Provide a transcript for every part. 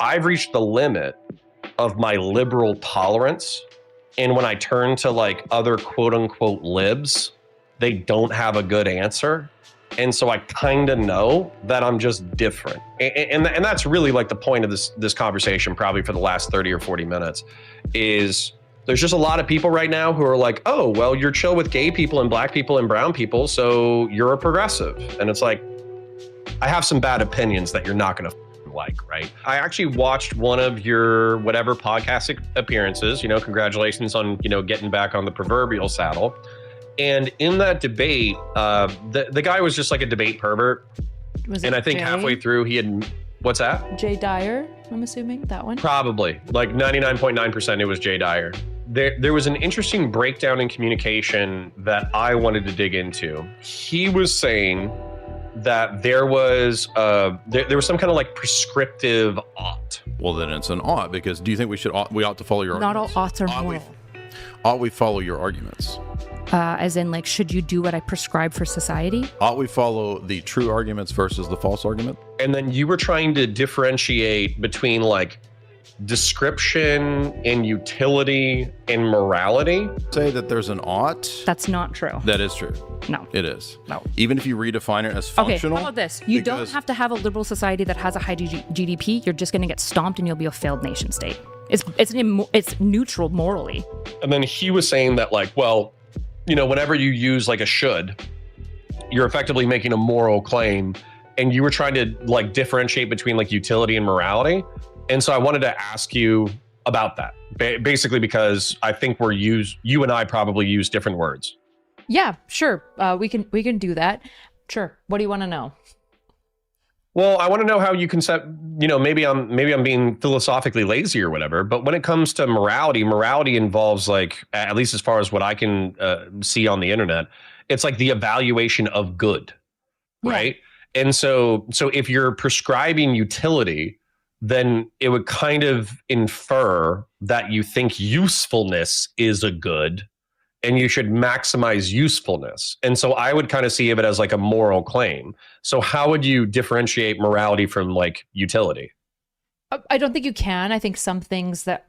I've reached the limit of my liberal tolerance. And when I turn to like other quote unquote libs, they don't have a good answer. And so I kind of know that I'm just different. And that's really like the point of this conversation, probably for the last 30 or 40 minutes, is there's just a lot of people right now who are like, oh, well, you're chill with gay people and black people and brown people, so you're a progressive. And it's like, I have some bad opinions that you're not going to like, right? I actually watched one of your whatever podcast appearances, congratulations on, getting back on the proverbial saddle. And in that debate, the guy was just like a debate pervert. And I think halfway through he had, what's that? Jay Dyer, I'm assuming, that one? Probably, like 99.9% it was Jay Dyer. There was an interesting breakdown in communication that I wanted to dig into. He was saying that there was some kind of like prescriptive ought. Well, then it's an ought, because do you think we ought to follow your arguments? Not all oughts are moral. Ought we follow your arguments? As in, like, should you do what I prescribe for society? Ought we follow the true arguments versus the false argument? And then you were trying to differentiate between like description and utility and morality. Say that there's an ought. That's not true. That is true. No. It is. No. Even if you redefine it as functional. Okay, how about this? You don't have to have a liberal society that has a high GDP. You're just going to get stomped and you'll be a failed nation state. It's neutral morally. And then he was saying that like, well, whenever you use like a should, you're effectively making a moral claim, and you were trying to like differentiate between like utility and morality. And so I wanted to ask you about that, basically because I think you and I probably use different words. Yeah, sure. We can do that. Sure. What do you want to know? Well, I want to know how you concept, maybe I'm being philosophically lazy or whatever, but when it comes to morality involves like, at least as far as what I can see on the internet, it's like the evaluation of good, right? And so if you're prescribing utility, then it would kind of infer that you think usefulness is a good and you should maximize usefulness. And so I would kind of see of it as like a moral claim. So how would you differentiate morality from like utility? I don't think you can. I think some things that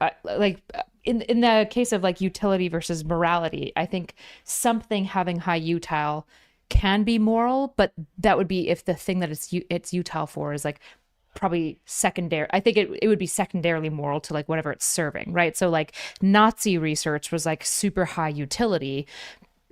in the case of like utility versus morality, I think something having high utile can be moral, but that would be if the thing that it's utile for is like probably secondary. I think it would be secondarily moral to like whatever it's serving, right? So like Nazi research was like super high utility.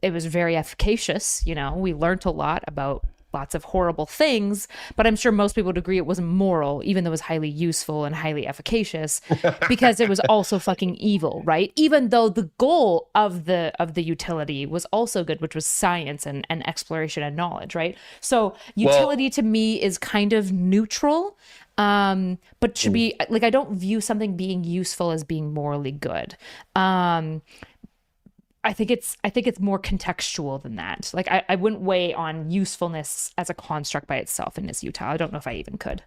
It was very efficacious. We learned a lot about lots of horrible things, but I'm sure most people would agree it wasn't moral, even though it was highly useful and highly efficacious, because it was also fucking evil, right? Even though the goal of the utility was also good, which was science and exploration and knowledge, right? So utility to me is kind of neutral, but should be like, I don't view something being useful as being morally good. I think it's more contextual than that. Like I wouldn't weigh on usefulness as a construct by itself and its utile. I don't know if I even could.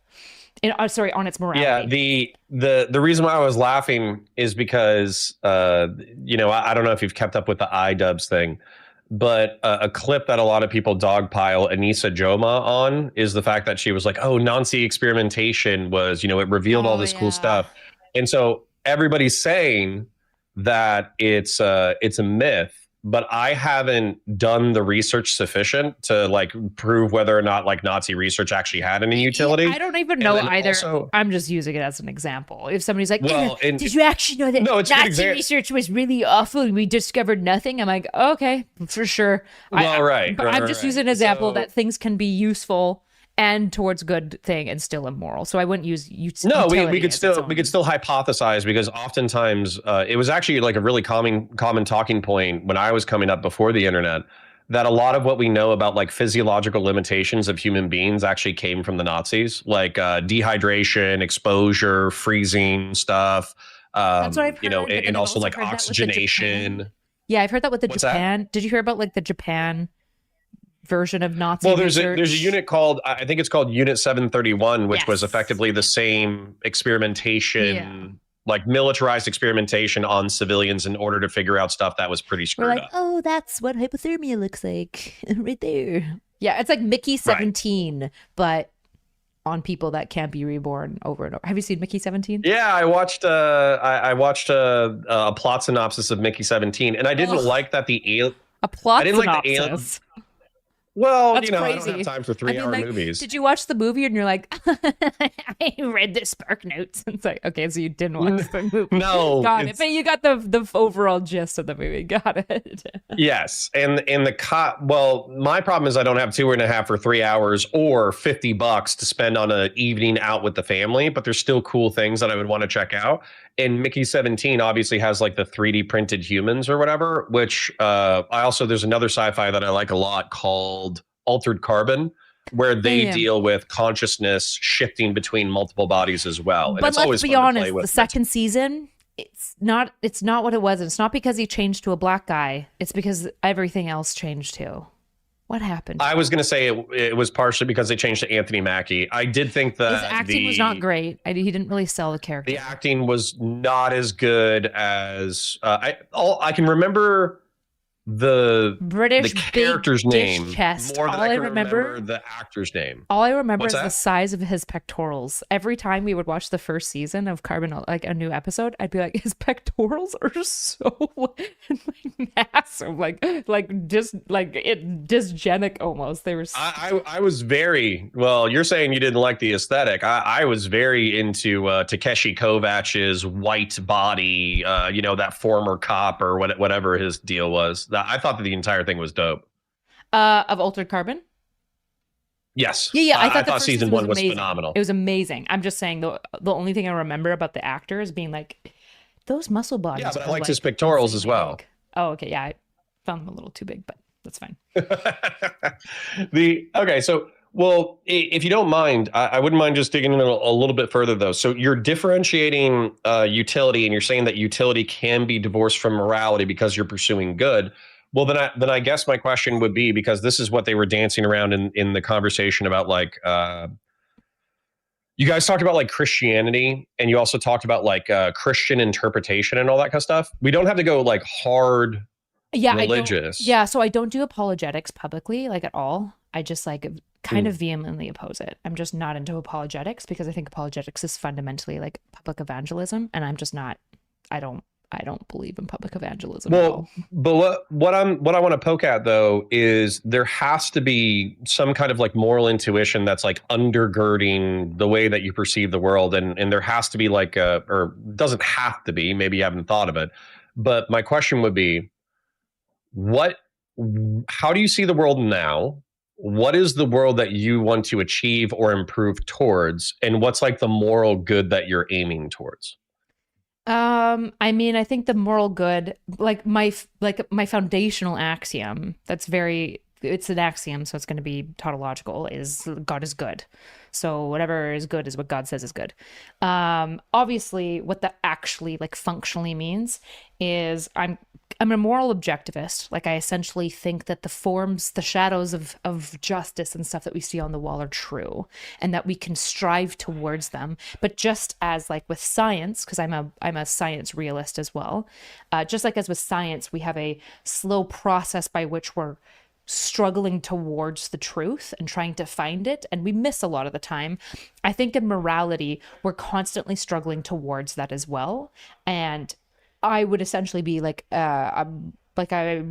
On its morality. Yeah, the reason why I was laughing is because I don't know if you've kept up with the iDubbbz thing, but a clip that a lot of people dogpile Anissa Joma on is the fact that she was like, oh, Nazi experimentation was, it revealed all this cool stuff. And so everybody's saying that it's a myth, but I haven't done the research sufficient to like prove whether or not like Nazi research actually had any utility. I don't even know either. Also, I'm just using it as an example. If somebody's like, did you actually know that Nazi research was really awful and we discovered nothing? I'm like, okay, for sure. I'm just using an example that things can be useful and towards good thing and still immoral. So I wouldn't use utility. we could still hypothesize, because oftentimes it was actually like a really common talking point when I was coming up before the internet, that a lot of what we know about like physiological limitations of human beings actually came from the Nazis, like dehydration, exposure, freezing stuff, That's what I've heard, and also like oxygenation. Yeah, I've heard that with the Japan. That? Did you hear about like the Japan version of Nazi research? There's a unit called, I think it's called Unit 731, which was effectively the same experimentation, like militarized experimentation on civilians in order to figure out stuff that was pretty screwed up. Oh, that's what hypothermia looks like right there. Yeah, it's like Mickey 17, but on people that can't be reborn over and over. Have you seen Mickey 17? Yeah, I watched I watched a plot synopsis of Mickey 17, and I didn't like that a plot I didn't like the synopsis. Well, That's you know, crazy. I don't have time for 3-hour like, movies. did you watch the movie and you're like, I read the Spark Notes? It's like, okay, so you didn't watch the movie. No, got it. But you got the overall gist of the movie. Got it. Yes, and well, my problem is I don't have 2.5 or 3 hours or $50 to spend on an evening out with the family. But there's still cool things that I would want to check out. And Mickey 17 obviously has like the 3D printed humans or whatever, which there's another sci-fi that I like a lot called Altered Carbon, where they deal with consciousness shifting between multiple bodies as well. And but it's let's always be fun to honest, play with the second season, it's not what it was. It's not because he changed to a black guy. It's because everything else changed too. What happened? I was going to say it was partially because they changed to Anthony Mackie. I did think that his acting was not great. He didn't really sell the character. The acting was not as good as I can remember the British character's big name chest. more than I can remember the actor's name. All I remember What's is that? the size of his pectorals. Every time we would watch the first season of Carbon, like a new episode, I'd be like, his pectorals are so massive, dysgenic almost. They were. I was very well. You're saying you didn't like the aesthetic. I was very into Takeshi Kovach's white body. That former cop or whatever his deal was. I thought that the entire thing was dope. Of Altered Carbon? Yes. Yeah. I thought season 1 was phenomenal. It was amazing. I'm just saying the only thing I remember about the actor is being like, those muscle bodies. Yeah, but I liked his pectorals as well. Oh, okay. Yeah, I found them a little too big, but that's fine. Well, if you don't mind, I wouldn't mind just digging in a little bit further, though. So you're differentiating utility, and you're saying that utility can be divorced from morality because you're pursuing good. Well, then I guess my question would be, because this is what they were dancing around in the conversation about, like, you guys talked about like Christianity, and you also talked about like Christian interpretation and all that kind of stuff. We don't have to go like hard religious. So I don't do apologetics publicly, like at all. I just like kind of vehemently oppose it. I'm just not into apologetics because I think apologetics is fundamentally like public evangelism, and I'm just not. I don't believe in public evangelism at all. But what I want to poke at, though, is there has to be some kind of like moral intuition that's like undergirding the way that you perceive the world, and there has to be like or doesn't have to be, maybe you haven't thought of it, but my question would be, how do you see the world now? What is the world that you want to achieve or improve towards, and what's like the moral good that you're aiming towards? I mean, I think the moral good, like my foundational axiom, it's an axiom, so it's going to be tautological, is God is good. So whatever is good is what God says is good. Obviously, what that actually like functionally means is I'm a moral objectivist. Like, I essentially think that the shadows of justice and stuff that we see on the wall are true, and that we can strive towards them. But just as like with science, because I'm a science realist as well, just like as with science, we have a slow process by which we're struggling towards the truth and trying to find it, and we miss a lot of the time. I think in morality, we're constantly struggling towards that as well. And I would essentially be like, I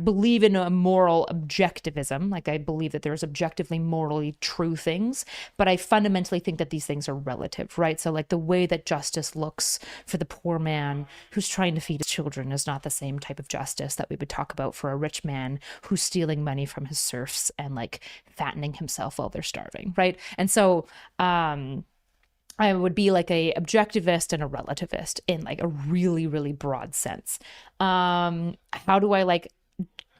believe in a moral objectivism. Like, I believe that there's objectively morally true things, but I fundamentally think that these things are relative, right? So like the way that justice looks for the poor man who's trying to feed his children is not the same type of justice that we would talk about for a rich man who's stealing money from his serfs and like fattening himself while they're starving, right? And so, I would be like a objectivist and a relativist in like a really, really broad sense. How do I like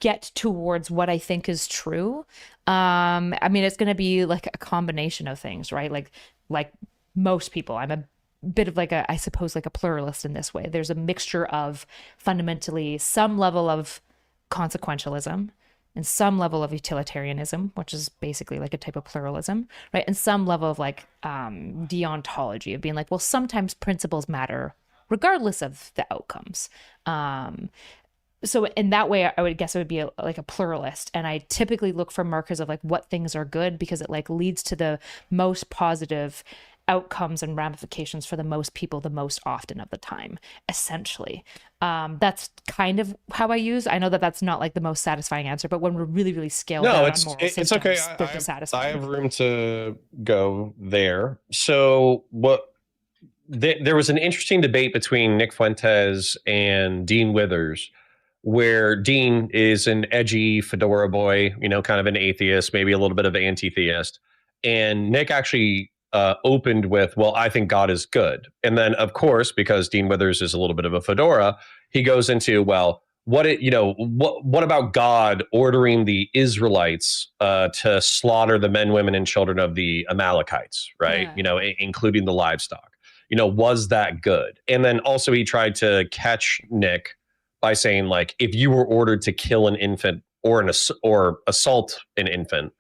get towards what I think is true? I mean, it's going to be like a combination of things, right? Like most people, I'm a bit of like I suppose like a pluralist in this way. There's a mixture of fundamentally some level of consequentialism and some level of utilitarianism, which is basically like a type of pluralism, right? And some level of like deontology, of being like, well, sometimes principles matter regardless of the outcomes. so in that way, I would guess it would be like a pluralist. And I typically look for markers of like what things are good, because it like leads to the most positive outcomes and ramifications for the most people the most often of the time, essentially. That's kind of how I use. I know that that's not like the most satisfying answer, but when we're really, really scaled down on moral systems, okay. they're dissatisfying. I have room to go there. So there was an interesting debate between Nick Fuentes and Dean Withers, where Dean is an edgy fedora boy, kind of an atheist, maybe a little bit of an anti-theist. And Nick actually opened with, well, I think God is good. And then, of course, because Dean Withers is a little bit of a fedora, he goes into, well, what about God ordering the Israelites to slaughter the men, women, and children of the Amalekites, right? Yeah. Including the livestock. Was that good? And then also he tried to catch Nick by saying, like, if you were ordered to kill an infant or assault an infant,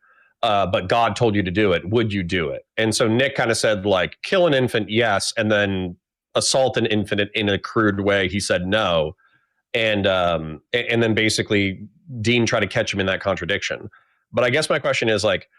but God told you to do it, would you do it? And so Nick kind of said, like, kill an infant, yes, and then assault an infant in a crude way, he said no. And then basically Dean tried to catch him in that contradiction. But I guess my question is, like,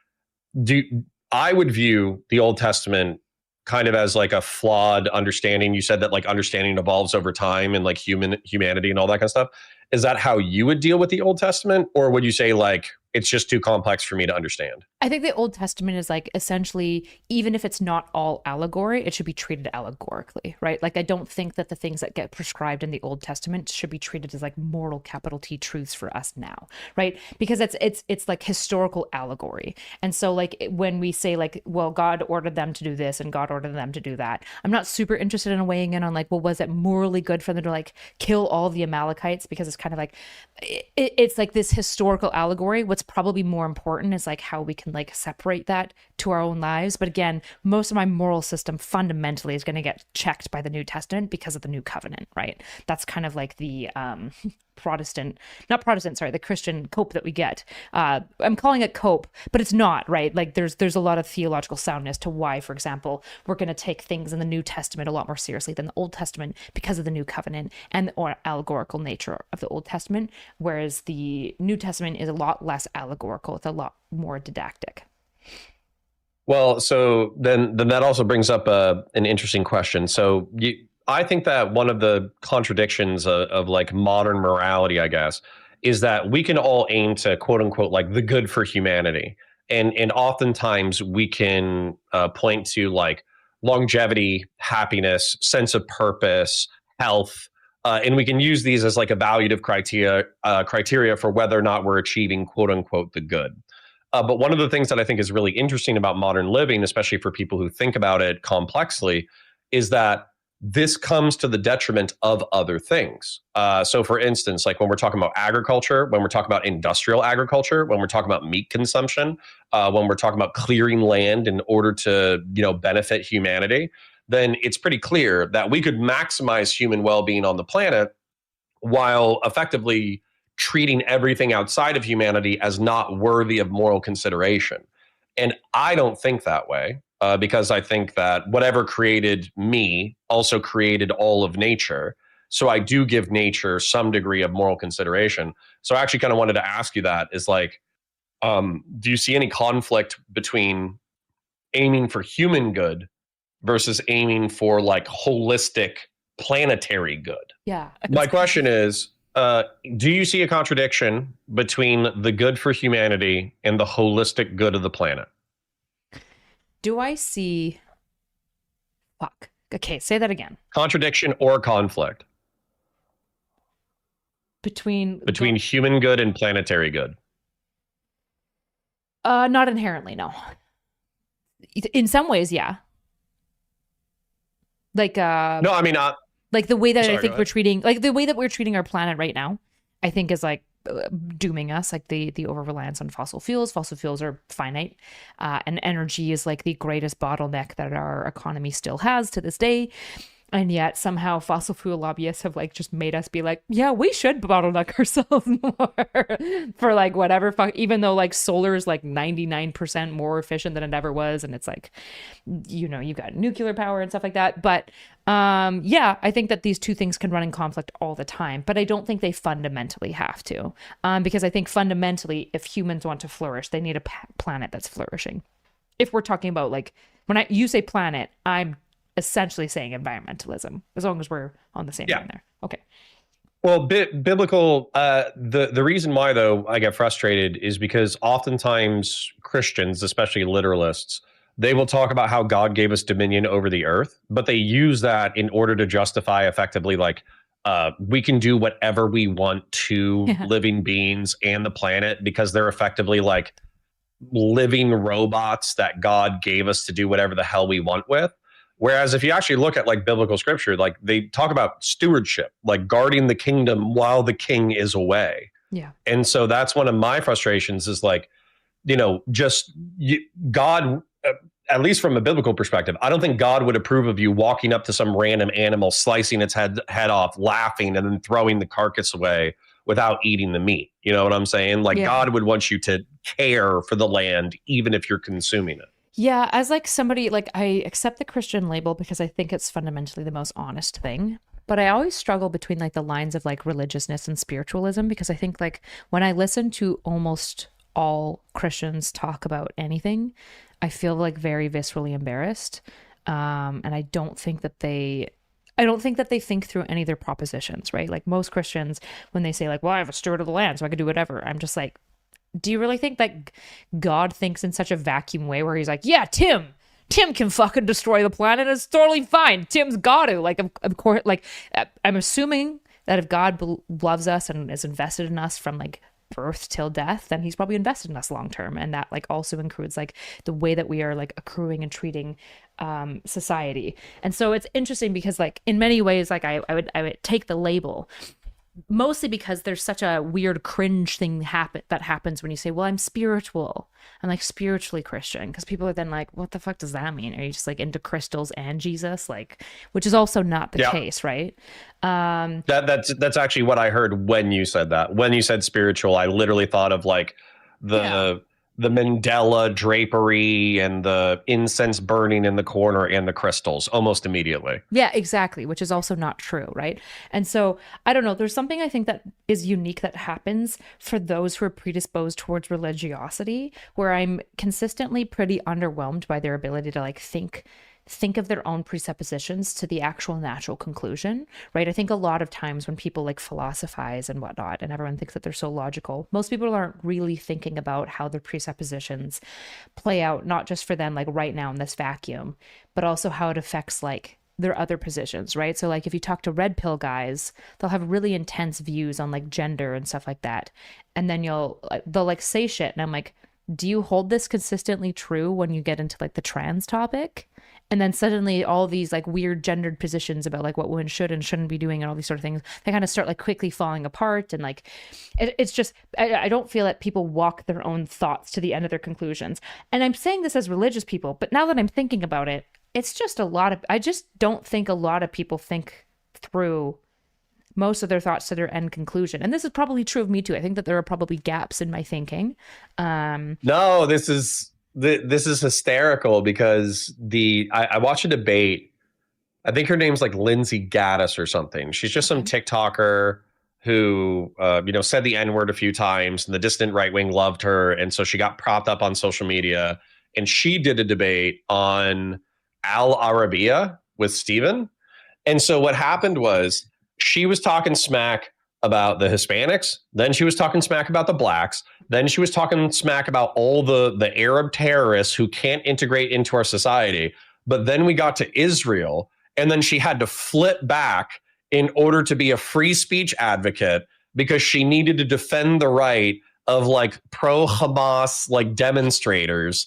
I would view the Old Testament kind of as like a flawed understanding. You said that like understanding evolves over time and like humanity and all that kind of stuff. Is that how you would deal with the Old Testament? Or would you say like, it's just too complex for me to understand? I think the Old Testament is like essentially, even if it's not all allegory, it should be treated allegorically, right? Like, I don't think that the things that get prescribed in the Old Testament should be treated as like moral capital T truths for us now, right? Because it's like historical allegory. And so like when we say like, well, God ordered them to do this and God ordered them to do that, I'm not super interested in weighing in on like, well, was it morally good for them to like kill all the Amalekites? Because it's kind of like, it's like this historical allegory. What's probably more important is like how we can like separate that to our own lives. But again, most of my moral system fundamentally is going to get checked by the New Testament because of the New Covenant, right? That's kind of like the the Christian cope that we get. I'm calling it cope, but it's not, right? Like there's a lot of theological soundness to why, for example, we're going to take things in the New Testament a lot more seriously than the Old Testament because of the New Covenant and or allegorical nature of the Old Testament, whereas the New Testament is a lot less allegorical. It's a lot more didactic. Well, so then that also brings up an interesting question. So I think that one of the contradictions of like modern morality, I guess, is that we can all aim to quote unquote like the good for humanity, and oftentimes we can point to like longevity, happiness, sense of purpose, health, and we can use these as like evaluative criteria for whether or not we're achieving quote unquote the good. But one of the things that I think is really interesting about modern living, especially for people who think about it complexly, is that this comes to the detriment of other things. So for instance, like when we're talking about agriculture, when we're talking about industrial agriculture, when we're talking about meat consumption, when we're talking about clearing land in order to, benefit humanity, then it's pretty clear that we could maximize human well-being on the planet while effectively treating everything outside of humanity as not worthy of moral consideration. And I don't think that way. Because I think that whatever created me also created all of nature. So I do give nature some degree of moral consideration. So I actually kind of wanted to ask you that is like, do you see any conflict between aiming for human good versus aiming for like holistic planetary good? Yeah. My question is, do you see a contradiction between the good for humanity and the holistic good of the planet? Do I see... Fuck. Okay, say that again. Contradiction or conflict? Between human good and planetary good? Not inherently, no. In some ways, yeah. Like... No, I mean... like the way that sorry, I think we're treating... Like the way that we're treating our planet right now, I think is like dooming us, like the over-reliance on fossil fuels. Fossil fuels are finite, and energy is like the greatest bottleneck that our economy still has to this day. And yet somehow fossil fuel lobbyists have like just made us be like, yeah, we should bottleneck ourselves more for like whatever fuck, even though like solar is like 99% more efficient than it ever was. And it's like, you got nuclear power and stuff like that. But Yeah, I think that these two things can run in conflict all the time, but I don't think they fundamentally have to. Because I think fundamentally, if humans want to flourish, they need a planet that's flourishing. If we're talking about like, you say planet, I'm essentially saying environmentalism, as long as we're on the same line there. Okay. Well, biblical, the reason why, though, I get frustrated is because oftentimes Christians, especially literalists, they will talk about how God gave us dominion over the earth, but they use that in order to justify effectively like we can do whatever we want to living beings and the planet because they're effectively like living robots that God gave us to do whatever the hell we want with. Whereas if you actually look at like biblical scripture, like they talk about stewardship, like guarding the kingdom while the king is away. Yeah. And so that's one of my frustrations is like, God, at least from a biblical perspective, I don't think God would approve of you walking up to some random animal, slicing its head off, laughing, and then throwing the carcass away without eating the meat. You know what I'm saying? Like God would want you to care for the land, even if you're consuming it. Yeah, as like somebody, like I accept the Christian label because I think it's fundamentally the most honest thing. But I always struggle between like the lines of like religiousness and spiritualism, because I think like when I listen to almost all Christians talk about anything, I feel like very viscerally embarrassed. And I don't think that they think through any of their propositions, right? Like most Christians, when they say like, well, I have a steward of the land, so I could do whatever. I'm just like, do you really think that God thinks in such a vacuum way where he's like, yeah, Tim can fucking destroy the planet. It's totally fine. Tim's got to. Like, of course, like, I'm assuming that if God loves us and is invested in us from like birth till death, then he's probably invested in us long term. And that like also includes like the way that we are like accruing and treating society. And so it's interesting because like in many ways, like I would take the label, mostly because there's such a weird cringe thing that happens when you say, well, I'm spiritual. I'm like spiritually Christian, because people are then like, what the fuck does that mean? Are you just like into crystals and Jesus? Like, which is also not the case, right? That's actually what I heard when you said that. When you said spiritual, I literally thought of like the Mandela drapery and the incense burning in the corner and the crystals almost immediately. Yeah, exactly, which is also not true, right? And so, I don't know, there's something I think that is unique that happens for those who are predisposed towards religiosity, where I'm consistently pretty underwhelmed by their ability to like think of their own presuppositions to the actual natural conclusion, right? I think a lot of times when people like philosophize and whatnot, and everyone thinks that they're so logical, most people aren't really thinking about how their presuppositions play out, not just for them like right now in this vacuum, but also how it affects like their other positions, right? So like if you talk to red pill guys, they'll have really intense views on like gender and stuff like that. And then they'll like say shit. And I'm like, do you hold this consistently true when you get into like the trans topic? And then suddenly all these like weird gendered positions about like what women should and shouldn't be doing and all these sort of things, they kind of start like quickly falling apart. And like, it's just, I don't feel that people walk their own thoughts to the end of their conclusions. And I'm saying this as religious people, but now that I'm thinking about it, it's just I just don't think a lot of people think through most of their thoughts to their end conclusion. And this is probably true of me too. I think that there are probably gaps in my thinking. No, this is hysterical because I watched a debate. I think her name's like Lindsay Gaddis or something. She's just some TikToker who, said the N-word a few times, and the dissident right wing loved her. And so she got propped up on social media, and she did a debate on Al Arabiya with Steven. And so what happened was she was talking smack about the Hispanics. Then she was talking smack about the blacks. Then she was talking smack about all the Arab terrorists who can't integrate into our society. But then we got to Israel, and then she had to flip back in order to be a free speech advocate because she needed to defend the right of like pro-Hamas like demonstrators.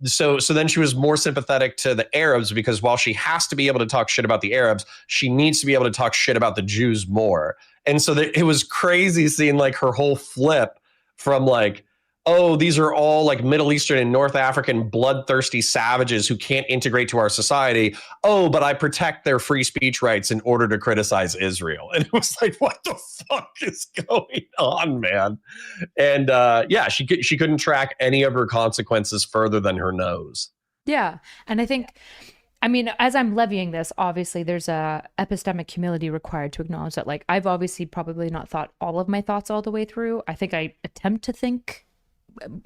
So then she was more sympathetic to the Arabs because while she has to be able to talk shit about the Arabs, she needs to be able to talk shit about the Jews more. And so it was crazy seeing like her whole flip from like, oh, these are all like Middle Eastern and North African bloodthirsty savages who can't integrate to our society. Oh, but I protect their free speech rights in order to criticize Israel. And it was like, what the fuck is going on, man? And she couldn't track any of her consequences further than her nose. Yeah. And I think I mean, as I'm levying this, obviously there's a epistemic humility required to acknowledge that, like, I've obviously probably not thought all of my thoughts all the way through. I think I attempt to think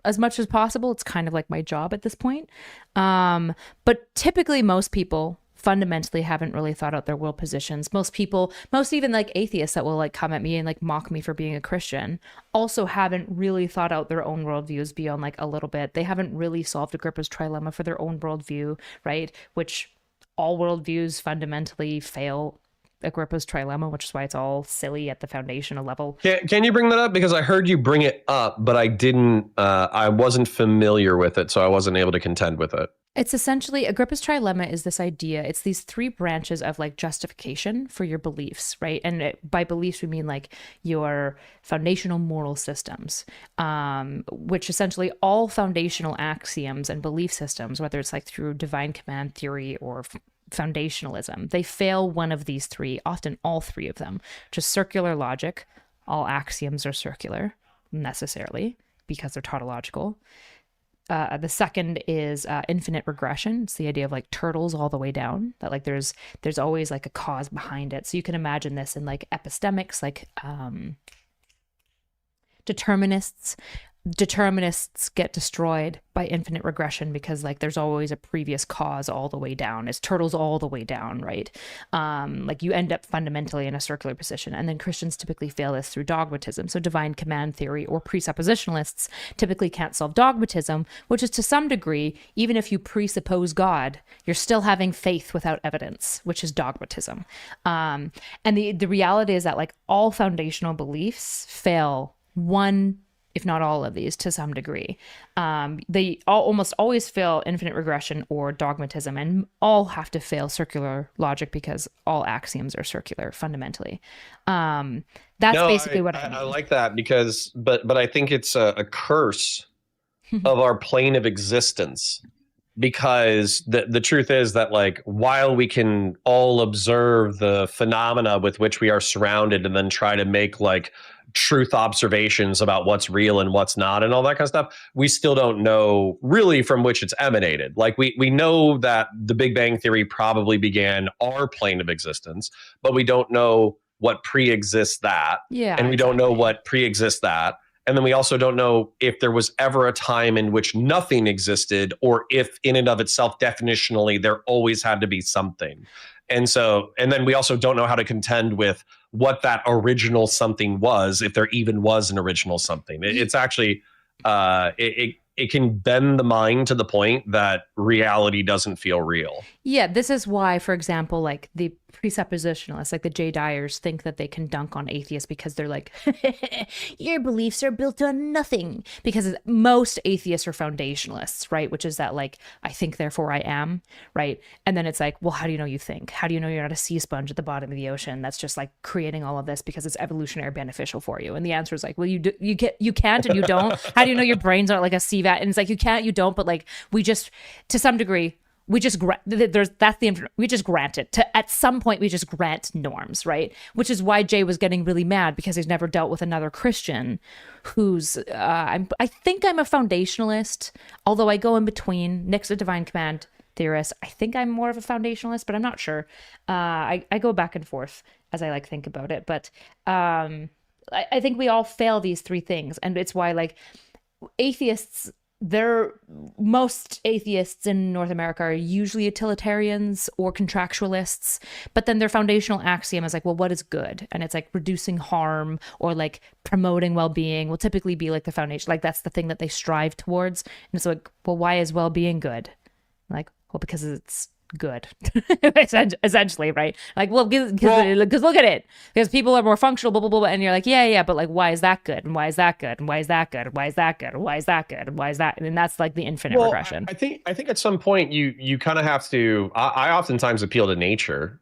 as much as possible. It's kind of like my job at this point. But typically most people fundamentally haven't really thought out their world positions. Most even like atheists that will like come at me and like mock me for being a Christian, also haven't really thought out their own worldviews beyond like a little bit. They haven't really solved Agrippa's trilemma for their own worldview, right? Which all worldviews fundamentally fail Agrippa's trilemma, which is why it's all silly at the foundational level. Can you bring that up? Because I heard you bring it up, but I wasn't familiar with it, so I wasn't able to contend with it. It's essentially, Agrippa's trilemma is this idea. It's these three branches of like justification for your beliefs, right? And by beliefs, we mean like your foundational moral systems, which essentially all foundational axioms and belief systems, whether it's like through divine command theory or foundationalism, they fail one of these three, often all three of them, which is circular logic. All axioms are circular necessarily because they're tautological. The second is infinite regression. It's the idea of like turtles all the way down, that like there's always like a cause behind it. So you can imagine this in like epistemics, like determinists get destroyed by infinite regression because like there's always a previous cause all the way down. It's turtles all the way down, right? Like you end up fundamentally in a circular position. And then Christians typically fail this through dogmatism. So divine command theory or presuppositionalists typically can't solve dogmatism, which is to some degree, even if you presuppose God, you're still having faith without evidence, which is dogmatism. And the reality is that like all foundational beliefs fail one, if not all of these, to some degree. They almost always fail infinite regression or dogmatism, and all have to fail circular logic because all axioms are circular fundamentally. That's basically what I mean. I like that because, but I think it's a curse of our plane of existence, because the truth is that like while we can all observe the phenomena with which we are surrounded and then try to make like truth observations about what's real and what's not and all that kind of stuff, we still don't know really from which it's emanated. Like we know that the Big Bang Theory probably began our plane of existence, but we don't know what pre-exists that. Yeah, and we don't know what pre-exists that. And then we also don't know if there was ever a time in which nothing existed, or if in and of itself, definitionally, there always had to be something. And then we also don't know how to contend with what that original something was, if there even was an original something. It's actually, it can bend the mind to the point that reality doesn't feel real. Yeah, this is why, for example, like the presuppositionalists, like the J. Dyers, think that they can dunk on atheists because they're like, your beliefs are built on nothing. Because most atheists are foundationalists, right? Which is that like, I think, therefore I am, right? And then it's like, well, how do you know you think? How do you know you're not a sea sponge at the bottom of the ocean that's just like creating all of this because it's evolutionary beneficial for you? And the answer is like, well, you can't and you don't. How do you know your brain's not like a sea vat? And it's like, you can't, you don't, but like, we just, to some degree, we just grant it. At some point, we just grant norms, right? Which is why Jay was getting really mad, because he's never dealt with another Christian who's, I think I'm a foundationalist, although I go in between. Nick's a divine command theorist. I think I'm more of a foundationalist, but I'm not sure. I go back and forth as I like think about it. But I think we all fail these three things. And it's why like atheists, most atheists in North America are usually utilitarians or contractualists, but then their foundational axiom is like, well, what is good? And it's like reducing harm or like promoting well-being will typically be like the foundation. Like that's the thing that they strive towards. And it's like, well, why is well-being good? Like, well, because it's good, essentially, right? Like, well, because look at it, because people are more functional, blah, blah, blah, and you're like, yeah, but like, why is that good? And why is that good? And why is that good? And why is that good? And why is that good? And why is that? And that's like the infinite regression. I think at some point you kind of have to. I oftentimes appeal to nature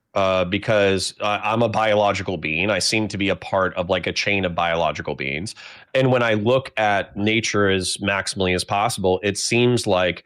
because I'm a biological being. I seem to be a part of like a chain of biological beings, and when I look at nature as maximally as possible, it seems like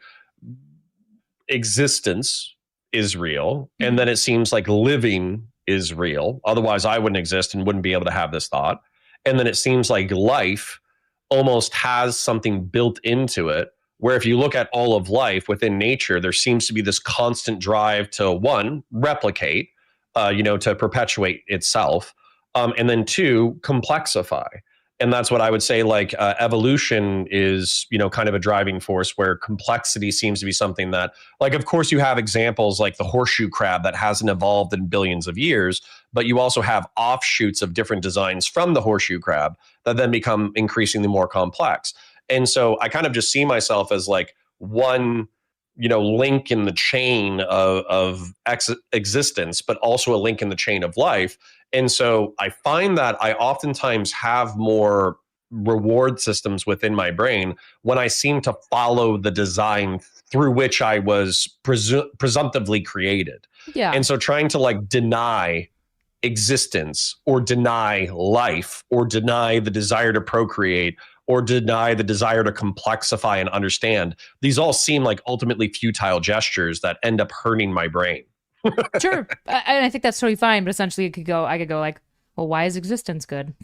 existence is real, and then it seems like living is real. Otherwise, I wouldn't exist and wouldn't be able to have this thought. And then it seems like life almost has something built into it Where if you look at all of life within nature, there seems to be this constant drive to, one, replicate, to perpetuate itself, and then two, complexify. And that's what I would say, like, evolution is, kind of a driving force where complexity seems to be something that, like, of course, you have examples like the horseshoe crab that hasn't evolved in billions of years, but you also have offshoots of different designs from the horseshoe crab that then become increasingly more complex. And so I kind of just see myself as like one, link in the chain of existence, but also a link in the chain of life. And so I find that I oftentimes have more reward systems within my brain when I seem to follow the design through which I was presumptively created. Yeah. And so trying to like deny existence or deny life or deny the desire to procreate or deny the desire to complexify and understand, these all seem like ultimately futile gestures that end up hurting my brain. Sure. And I think that's totally fine, but essentially I could go like, well, why is existence good?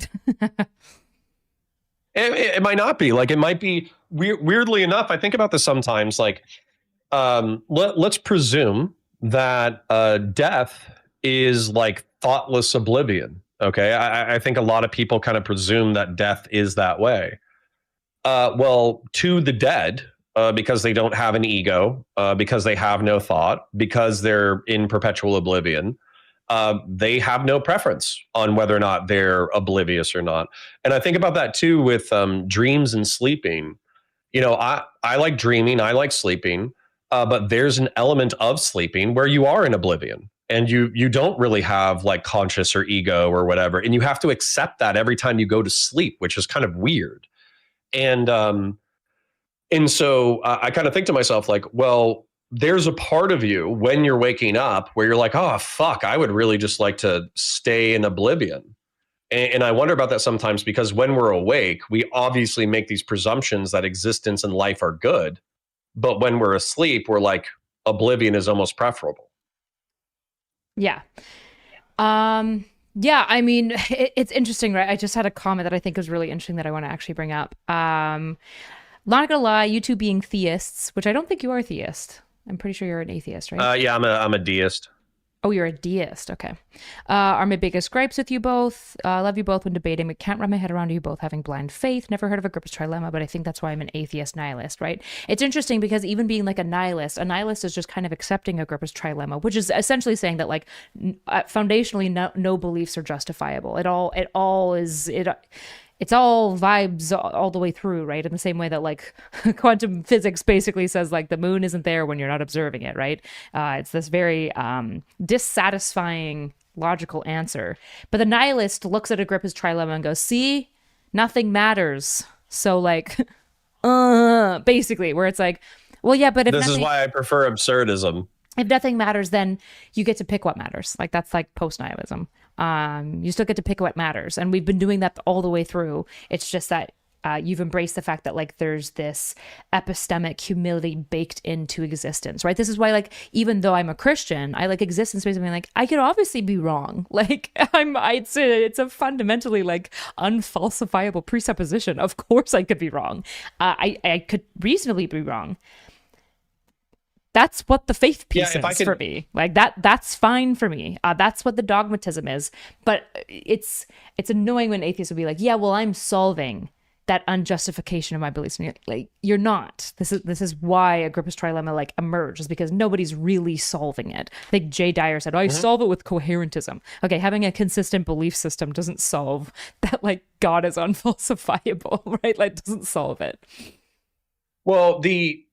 It might not be. Like, it might be, weirdly enough, I think about this sometimes, like, let's presume that death is like thoughtless oblivion. Okay. I think a lot of people kind of presume that death is that way. Well, to the dead, because they don't have an ego, because they have no thought, because they're in perpetual oblivion, they have no preference on whether or not they're oblivious or not. And I think about that too with dreams and sleeping. I like dreaming, I like sleeping, but there's an element of sleeping where you are in oblivion. And you don't really have like conscious or ego or whatever. And you have to accept that every time you go to sleep, which is kind of weird. And so I kind of think to myself, like, well, there's a part of you when you're waking up where you're like, oh, fuck, I would really just like to stay in oblivion. And I wonder about that sometimes, because when we're awake, we obviously make these presumptions that existence and life are good. But when we're asleep, we're like, oblivion is almost preferable. Yeah. Yeah, I mean, it's interesting, right? I just had a comment that I think is really interesting that I want to actually bring up. Not gonna lie, you two being theists, which I don't think you are a theist. I'm pretty sure you're an atheist, right? Yeah, I'm a deist. Oh, you're a deist. Okay. Are my biggest gripes with you both. Love you both when debating, but can't wrap my head around you both having blind faith. Never heard of Agrippa's Trilemma, but I think that's why I'm an atheist nihilist, right? It's interesting because even being like a nihilist is just kind of accepting Agrippa's Trilemma, which is essentially saying that like foundationally no beliefs are justifiable. It's all vibes all the way through, right? In the same way that like quantum physics basically says like the moon isn't there when you're not observing it, right? It's this very dissatisfying logical answer. But the nihilist looks at Agrippa's Trilemma and goes, see, nothing matters. So like, basically, where it's like, well, yeah, but if this is why I prefer absurdism. If nothing matters, then you get to pick what matters. Like that's like post-nihilism. You still get to pick what matters. And we've been doing that all the way through. It's just that you've embraced the fact that like there's this epistemic humility baked into existence, right? This is why like, even though I'm a Christian, I like existence basically like, I could obviously be wrong. Like it's a fundamentally like unfalsifiable presupposition. Of course I could be wrong. I could reasonably be wrong. That's what the faith piece is for me. Like that's fine for me. That's what the dogmatism is. But it's annoying when atheists will be like, yeah, well, I'm solving that unjustification of my beliefs. And you're not. This is why Agrippa's Trilemma like emerged, is because nobody's really solving it. I think Jay Dyer said, I solve it with coherentism. Okay, having a consistent belief system doesn't solve that like God is unfalsifiable, right? Like doesn't solve it. Well,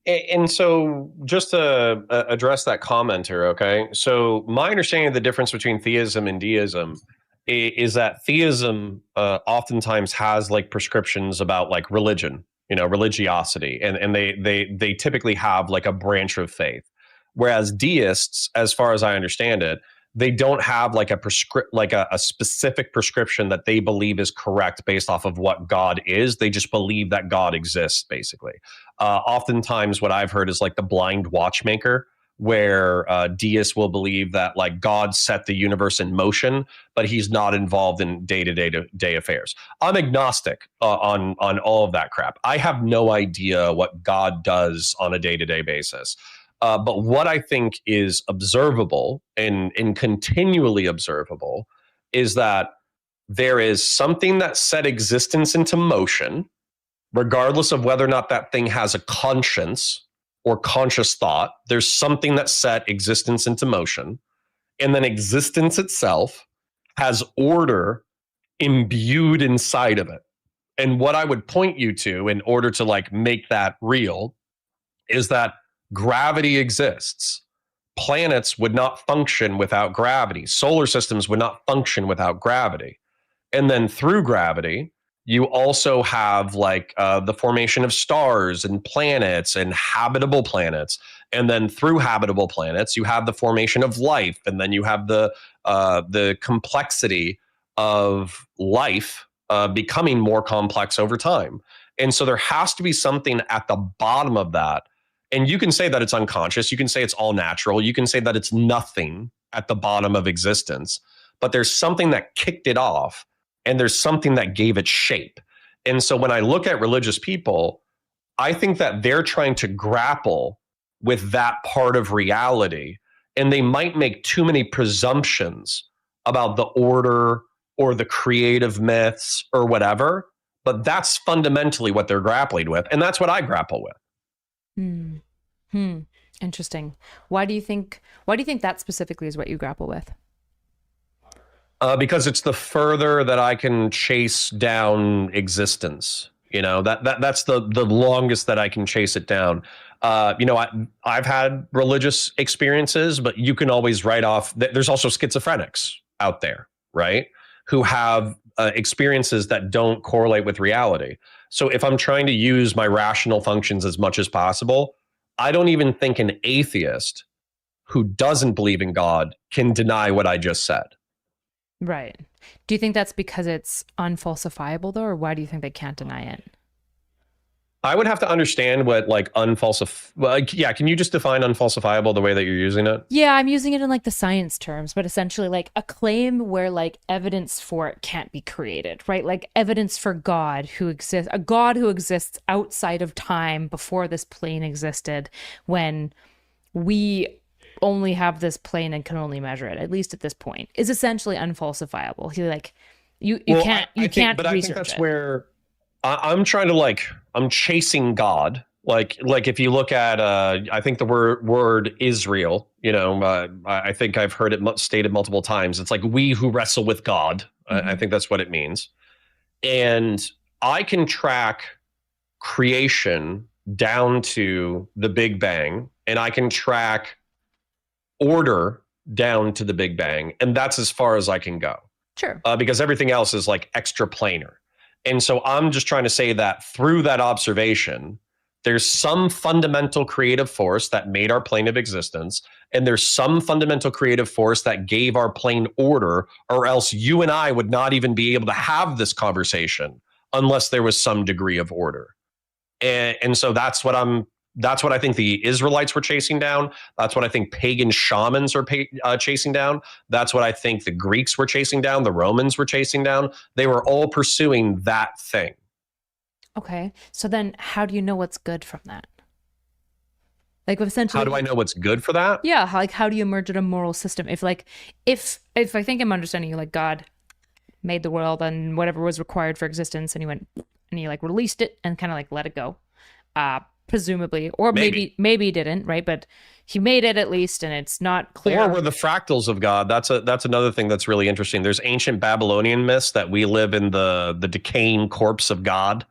and so just to address that commenter, okay? So my understanding of the difference between theism and deism is that theism oftentimes has like prescriptions about like religion, religiosity, and they typically have like a branch of faith. Whereas deists, as far as I understand it, they don't have like a specific prescription that they believe is correct based off of what God is. They just believe that God exists, basically. Oftentimes what I've heard is like the blind watchmaker, where deists will believe that like God set the universe in motion, but he's not involved in day affairs. I'm agnostic on all of that crap. I have no idea what God does on a day-to-day basis. But what I think is observable and continually observable is that there is something that set existence into motion, regardless of whether or not that thing has a conscience or conscious thought. There's something that set existence into motion. And then existence itself has order imbued inside of it. And what I would point you to in order to like make that real is that gravity exists. Planets would not function without gravity. Solar systems would not function without gravity. And then through gravity, you also have like the formation of stars and planets and habitable planets. And then through habitable planets, you have the formation of life. And then you have the complexity of life becoming more complex over time. And so there has to be something at the bottom of that. And you can say that it's unconscious. You can say it's all natural. You can say that it's nothing at the bottom of existence. But there's something that kicked it off. And there's something that gave it shape. And so when I look at religious people, I think that they're trying to grapple with that part of reality. And they might make too many presumptions about the order or the creative myths or whatever. But that's fundamentally what they're grappling with. And that's what I grapple with. Interesting. Why do you think that specifically is what you grapple with? Because it's the further that I can chase down existence. You know, that's the longest that I can chase it down. I've had religious experiences, but you can always write off. There's also schizophrenics out there, right? Who have experiences that don't correlate with reality. So if I'm trying to use my rational functions as much as possible, I don't even think an atheist who doesn't believe in God can deny what I just said. Right. Do you think that's because it's unfalsifiable, though, or why do you think they can't deny it? I would have to understand what like can you just define unfalsifiable the way that you're using it? Yeah, I'm using it in like the science terms, but essentially like a claim where like evidence for it can't be created, right? Like evidence for God who exists, a God who exists outside of time before this plane existed, when we only have this plane and can only measure it, at least at this point, is essentially unfalsifiable. He like you can't research I think that's it. where I'm trying to I'm chasing God. Like if you look at I think the word Israel, I think I've heard it stated multiple times. It's like we who wrestle with God. Mm-hmm. I think that's what it means. And I can track creation down to the Big Bang, and I can track order down to the Big Bang, and that's as far as I can go. Sure. Because everything else is like extraplanar. And so I'm just trying to say that through that observation, there's some fundamental creative force that made our plane of existence, and there's some fundamental creative force that gave our plane order, or else you and I would not even be able to have this conversation unless there was some degree of order. And so that's what I think the Israelites were chasing down. That's what I think pagan shamans are chasing down. That's what I think the Greeks were chasing down. The Romans were chasing down. They were all pursuing that thing. Okay. So then how do you know what's good from that? Like essentially, how do I know what's good for that? Yeah. How do you emerge at a moral system? If I think I'm understanding you, like God made the world and whatever was required for existence, and he went and he like released it and kind of like let it go. Presumably, or maybe he didn't, right? But he made it at least, and it's not clear. Or we're the fractals of God. That's another thing that's really interesting. There's ancient Babylonian myths that we live in the decaying corpse of God.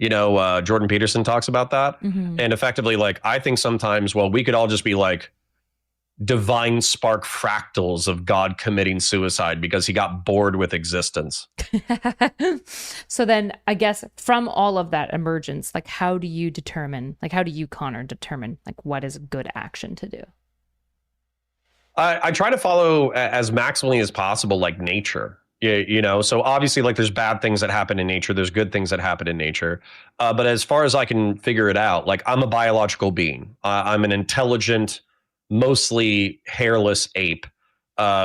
Jordan Peterson talks about that. Mm-hmm. And effectively, like, I think sometimes, we could all just be like divine spark fractals of God committing suicide because he got bored with existence. So then I guess from all of that emergence, like how do you, Connor, determine like what is good action to do? I try to follow as maximally as possible like nature. So obviously like there's bad things that happen in nature, there's good things that happen in nature, but as far as I can figure it out, like I'm a biological being. I'm an intelligent mostly hairless ape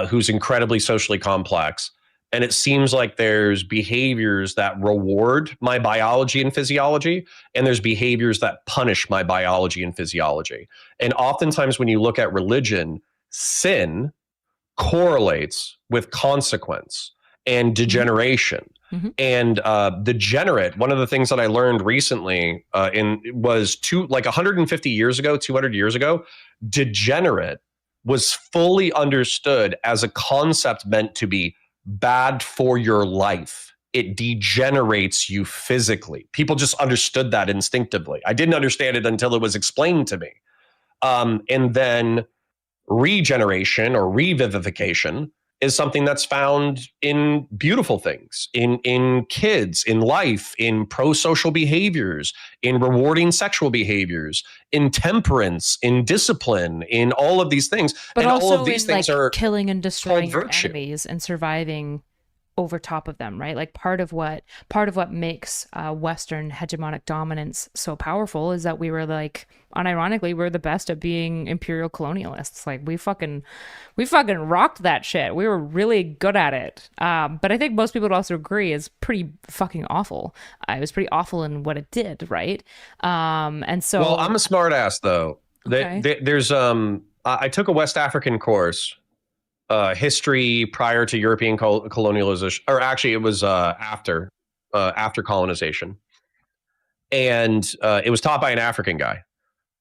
who's incredibly socially complex. And it seems like there's behaviors that reward my biology and physiology, and there's behaviors that punish my biology and physiology. And oftentimes when you look at religion, sin correlates with consequence and degeneration. Mm-hmm. And degenerate, one of the things that I learned recently was 150 years ago, 200 years ago, degenerate was fully understood as a concept meant to be bad for your life. It degenerates you physically. People just understood that instinctively. I didn't understand it until it was explained to me. And then regeneration or revivification is something that's found in beautiful things, in kids, in life, in pro-social behaviors, in rewarding sexual behaviors, in temperance, in discipline, in all of these things. But and also all of these things are killing and destroying your virtue. enemies and surviving over top of them, right? Like part of what makes Western hegemonic dominance so powerful is that we were like, unironically, we're the best at being imperial colonialists. Like we fucking rocked that shit. We were really good at it. But I think most people would also agree it's pretty fucking awful. It was pretty awful in what it did, right? And so, well, I'm a smart ass though. Okay. There's I took a West African course. History prior to European colonialization, or actually it was after colonization. And it was taught by an African guy.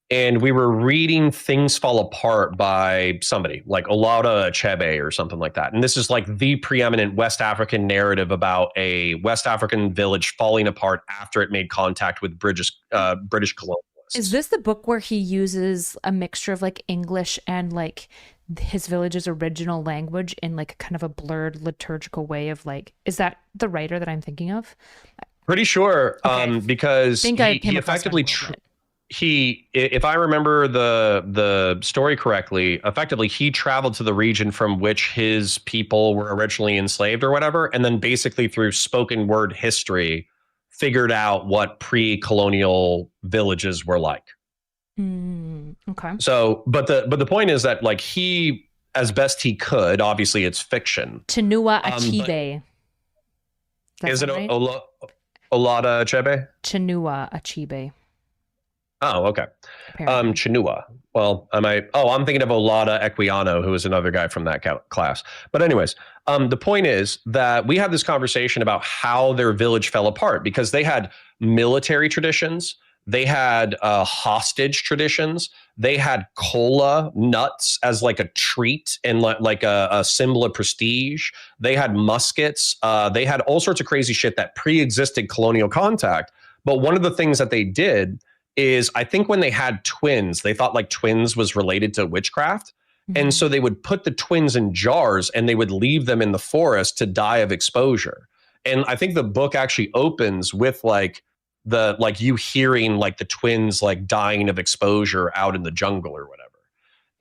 And we were reading Things Fall Apart by somebody like Olaudah Achebe or something like that. And this is like the preeminent West African narrative about a West African village falling apart after it made contact with British colonialists. Is this the book where he uses a mixture of like English and like his village's original language in like kind of a blurred liturgical way of like, is that the writer that I'm thinking of? Pretty sure, Okay. because he effectively if I remember the story correctly, effectively he traveled to the region from which his people were originally enslaved or whatever, and then basically through spoken word history figured out what pre-colonial villages were like. Okay. So, but the point is that like he, as best he could, obviously it's fiction. Chinua Achebe. Is it right? Olaudah Achebe? Chinua Achebe. Oh, okay. Apparently. Chinua. Well, I'm thinking of Olaudah Equiano, who is another guy from that class. But anyways, the point is that we had this conversation about how their village fell apart because they had military traditions. They had hostage traditions. They had cola nuts as like a treat and like a symbol of prestige. They had muskets. They had all sorts of crazy shit that pre-existed colonial contact. But one of the things that they did is I think when they had twins, they thought like twins was related to witchcraft. Mm-hmm. And so they would put the twins in jars and they would leave them in the forest to die of exposure. And I think the book actually opens with like you hearing like the twins like dying of exposure out in the jungle or whatever.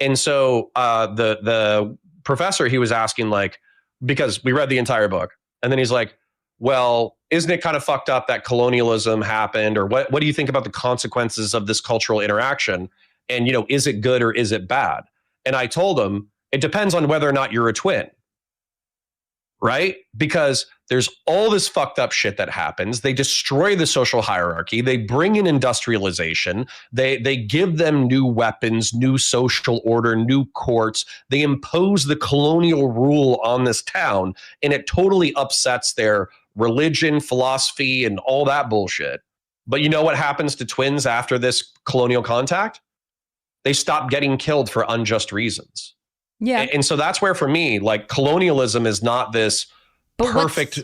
And so the professor, he was asking like, because we read the entire book, and then he's like, well, isn't it kind of fucked up that colonialism happened, or what do you think about the consequences of this cultural interaction? And, you know, is it good or is it bad? And I told him, it depends on whether or not you're a twin. Right? Because there's all this fucked up shit that happens. They destroy the social hierarchy. They bring in industrialization. They give them new weapons, new social order, new courts. They impose the colonial rule on this town, and it totally upsets their religion, philosophy, and all that bullshit. But you know what happens to twins after this colonial contact? They stop getting killed for unjust reasons. Yeah. And so that's where, for me, like colonialism is not this perfect,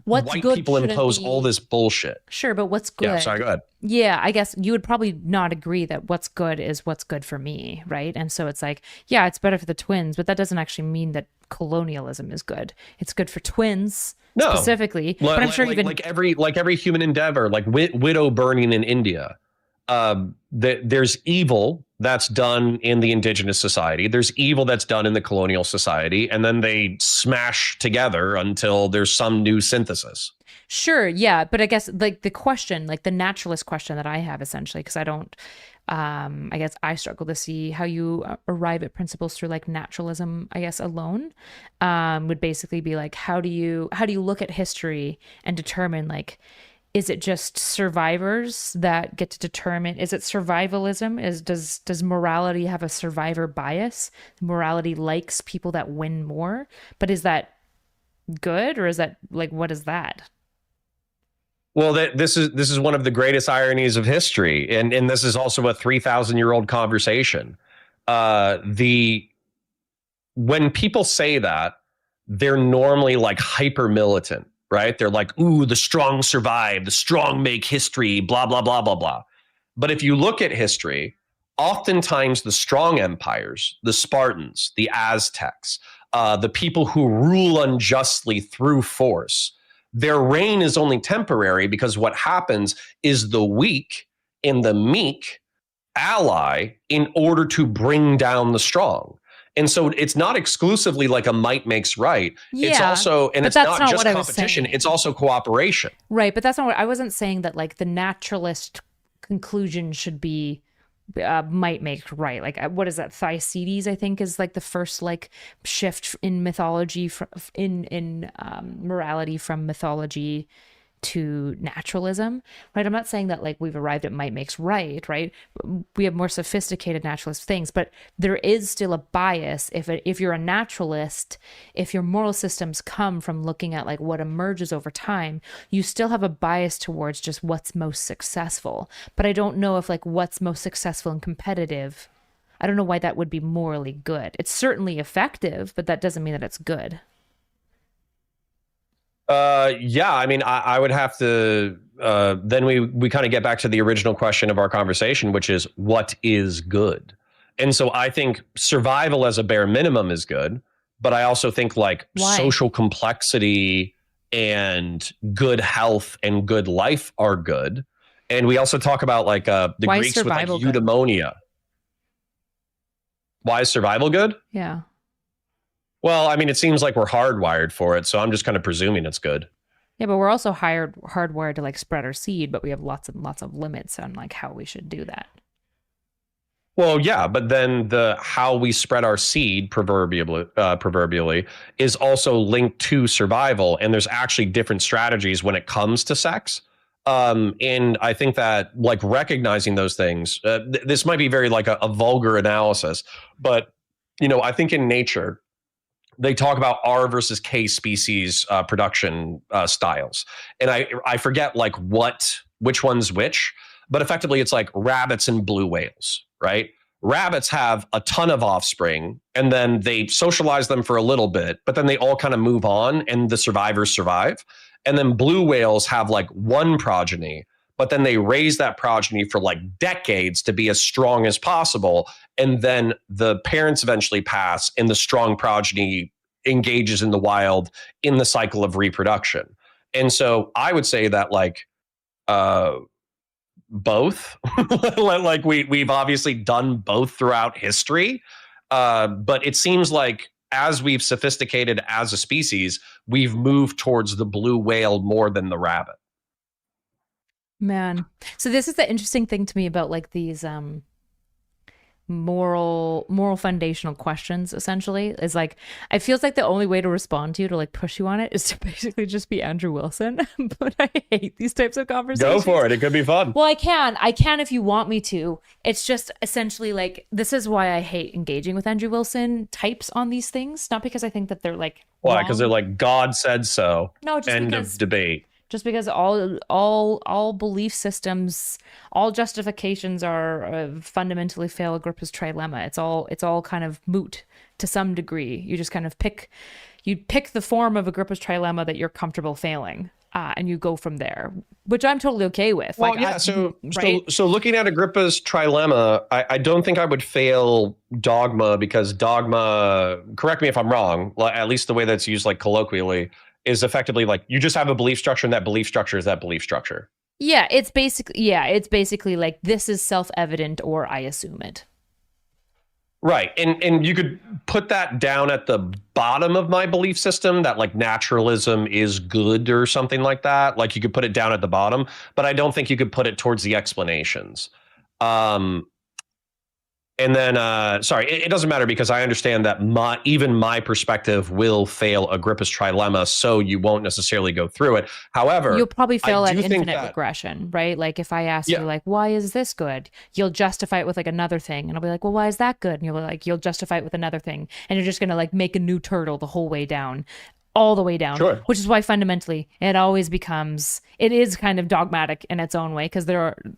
white people impose all this bullshit. Sure, but what's good? Yeah, sorry, go ahead. Yeah, I guess you would probably not agree that what's good is what's good for me, right? And so it's like, yeah, it's better for the twins, but that doesn't actually mean that colonialism is good. It's good for twins specifically. But I'm sure even like every human endeavor, like widow burning in India. There's evil that's done in the indigenous society. There's evil that's done in the colonial society, and then they smash together until there's some new synthesis. Sure, yeah, but I guess like the question, like the naturalist question that I have essentially, because I guess I struggle to see how you arrive at principles through like naturalism, I guess, alone. Would basically be like, how do you look at history and determine, like, is it just survivors that get to determine? Is it survivalism? Does morality have a survivor bias? Morality likes people that win more, but is that good, or is that like, what is that? Well, this is one of the greatest ironies of history, and this is also a 3,000-year-old conversation. When people say that, they're normally like hyper militant, right? They're like, ooh, the strong survive, the strong make history, blah, blah, blah, blah, blah. But if you look at history, oftentimes the strong empires, the Spartans, the Aztecs, the people who rule unjustly through force, their reign is only temporary, because what happens is the weak and the meek ally in order to bring down the strong. And so it's not exclusively like a might makes right. Yeah, it's also, and it's not just competition, it's also cooperation. Right, but that's not what I wasn't saying, that like the naturalist conclusion should be might make right. Like, what is that? Thucydides, I think, is like the first like shift in mythology in morality from mythology to naturalism, right? I'm not saying that like we've arrived at might makes right, right? We have more sophisticated naturalist things, but there is still a bias if you're a naturalist, if your moral systems come from looking at like what emerges over time, you still have a bias towards just what's most successful. But I don't know if like what's most successful and competitive, I don't know why that would be morally good. It's certainly effective, but that doesn't mean that it's good. Yeah, I mean, I would have to, then we kind of get back to the original question of our conversation, which is what is good? And so I think survival as a bare minimum is good, but I also think like social complexity and good health and good life are good. And we also talk about like the why Greeks with like good? eudaimonia. Why is survival good? Yeah. Well, I mean, it seems like we're hardwired for it, so I'm just kind of presuming it's good. Yeah, but we're also hardwired to like spread our seed, but we have lots and lots of limits on like how we should do that. Well, yeah, but then the how we spread our seed, proverbially, is also linked to survival, and there's actually different strategies when it comes to sex. And I think that like recognizing those things, this might be very like a vulgar analysis, but you know, I think in nature, they talk about R versus K species production styles. And I forget like which one's which, but effectively it's like rabbits and blue whales, right? Rabbits have a ton of offspring and then they socialize them for a little bit, but then they all kind of move on and the survivors survive. And then blue whales have like one progeny, but then they raise that progeny for like decades to be as strong as possible. And then the parents eventually pass and the strong progeny engages in the wild in the cycle of reproduction. And so I would say that like both, like we've obviously done both throughout history. But it seems like as we've sophisticated as a species, we've moved towards the blue whale more than the rabbit. Man. So this is the interesting thing to me about like these moral foundational questions, essentially, is like it feels like the only way to respond to you, to like push you on it, is to basically just be Andrew Wilson. But I hate these types of conversations. Go for it. It could be fun. Well, I can if you want me to. It's just essentially like, this is why I hate engaging with Andrew Wilson types on these things. Not because I think that they're like why, because they're like God said so. No, just end because, of debate. Just because all belief systems, all justifications are fundamentally fail Agrippa's trilemma. It's all kind of moot to some degree. You just kind of pick the form of Agrippa's trilemma that you're comfortable failing, and you go from there, which I'm totally okay with. Well, yeah. So looking at Agrippa's trilemma, I don't think I would fail dogma, because dogma, correct me if I'm wrong, at least the way that's used like colloquially, is effectively like you just have a belief structure and that belief structure is that belief structure. Yeah, it's basically like this is self-evident or I assume it. Right. And you could put that down at the bottom of my belief system, that like naturalism is good or something like that. Like you could put it down at the bottom, but I don't think you could put it towards the explanations. And then, sorry, it doesn't matter because I understand that even my perspective will fail Agrippa's trilemma, so you won't necessarily go through it. However, you'll probably fail I at do think infinite that, regression, right? Like if I ask yeah, you, like, why is this good? You'll justify it with like another thing, and I'll be like, well, why is that good? And you'll be like, you'll justify it with another thing, and you're just gonna like make a new turtle the whole way down. All the way down, sure. Which is why fundamentally it always becomes, it is kind of dogmatic in its own way, because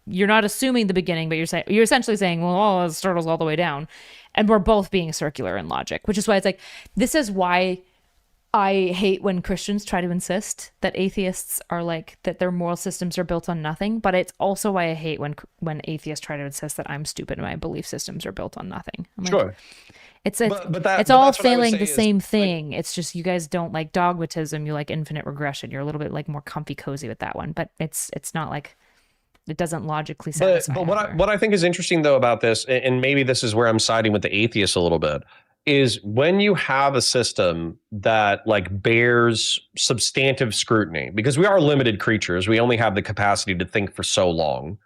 you're not assuming the beginning, but you're essentially saying, well, all this turtle's all the way down, and we're both being circular in logic, which is why it's like, this is why I hate when Christians try to insist that atheists are like, that their moral systems are built on nothing, but it's also why I hate when atheists try to insist that I'm stupid and my belief systems are built on nothing. I'm like, Sure. It's But all that's what I would failing say the is, same like, thing. It's just you guys don't like dogmatism. You like infinite regression. You're a little bit like more comfy cozy with that one, but it's not like, it doesn't logically satisfy. But what I think is interesting though about this, and maybe this is where I'm siding with the atheists a little bit, is when you have a system that like bears substantive scrutiny, because we are limited creatures, we only have the capacity to think for so long.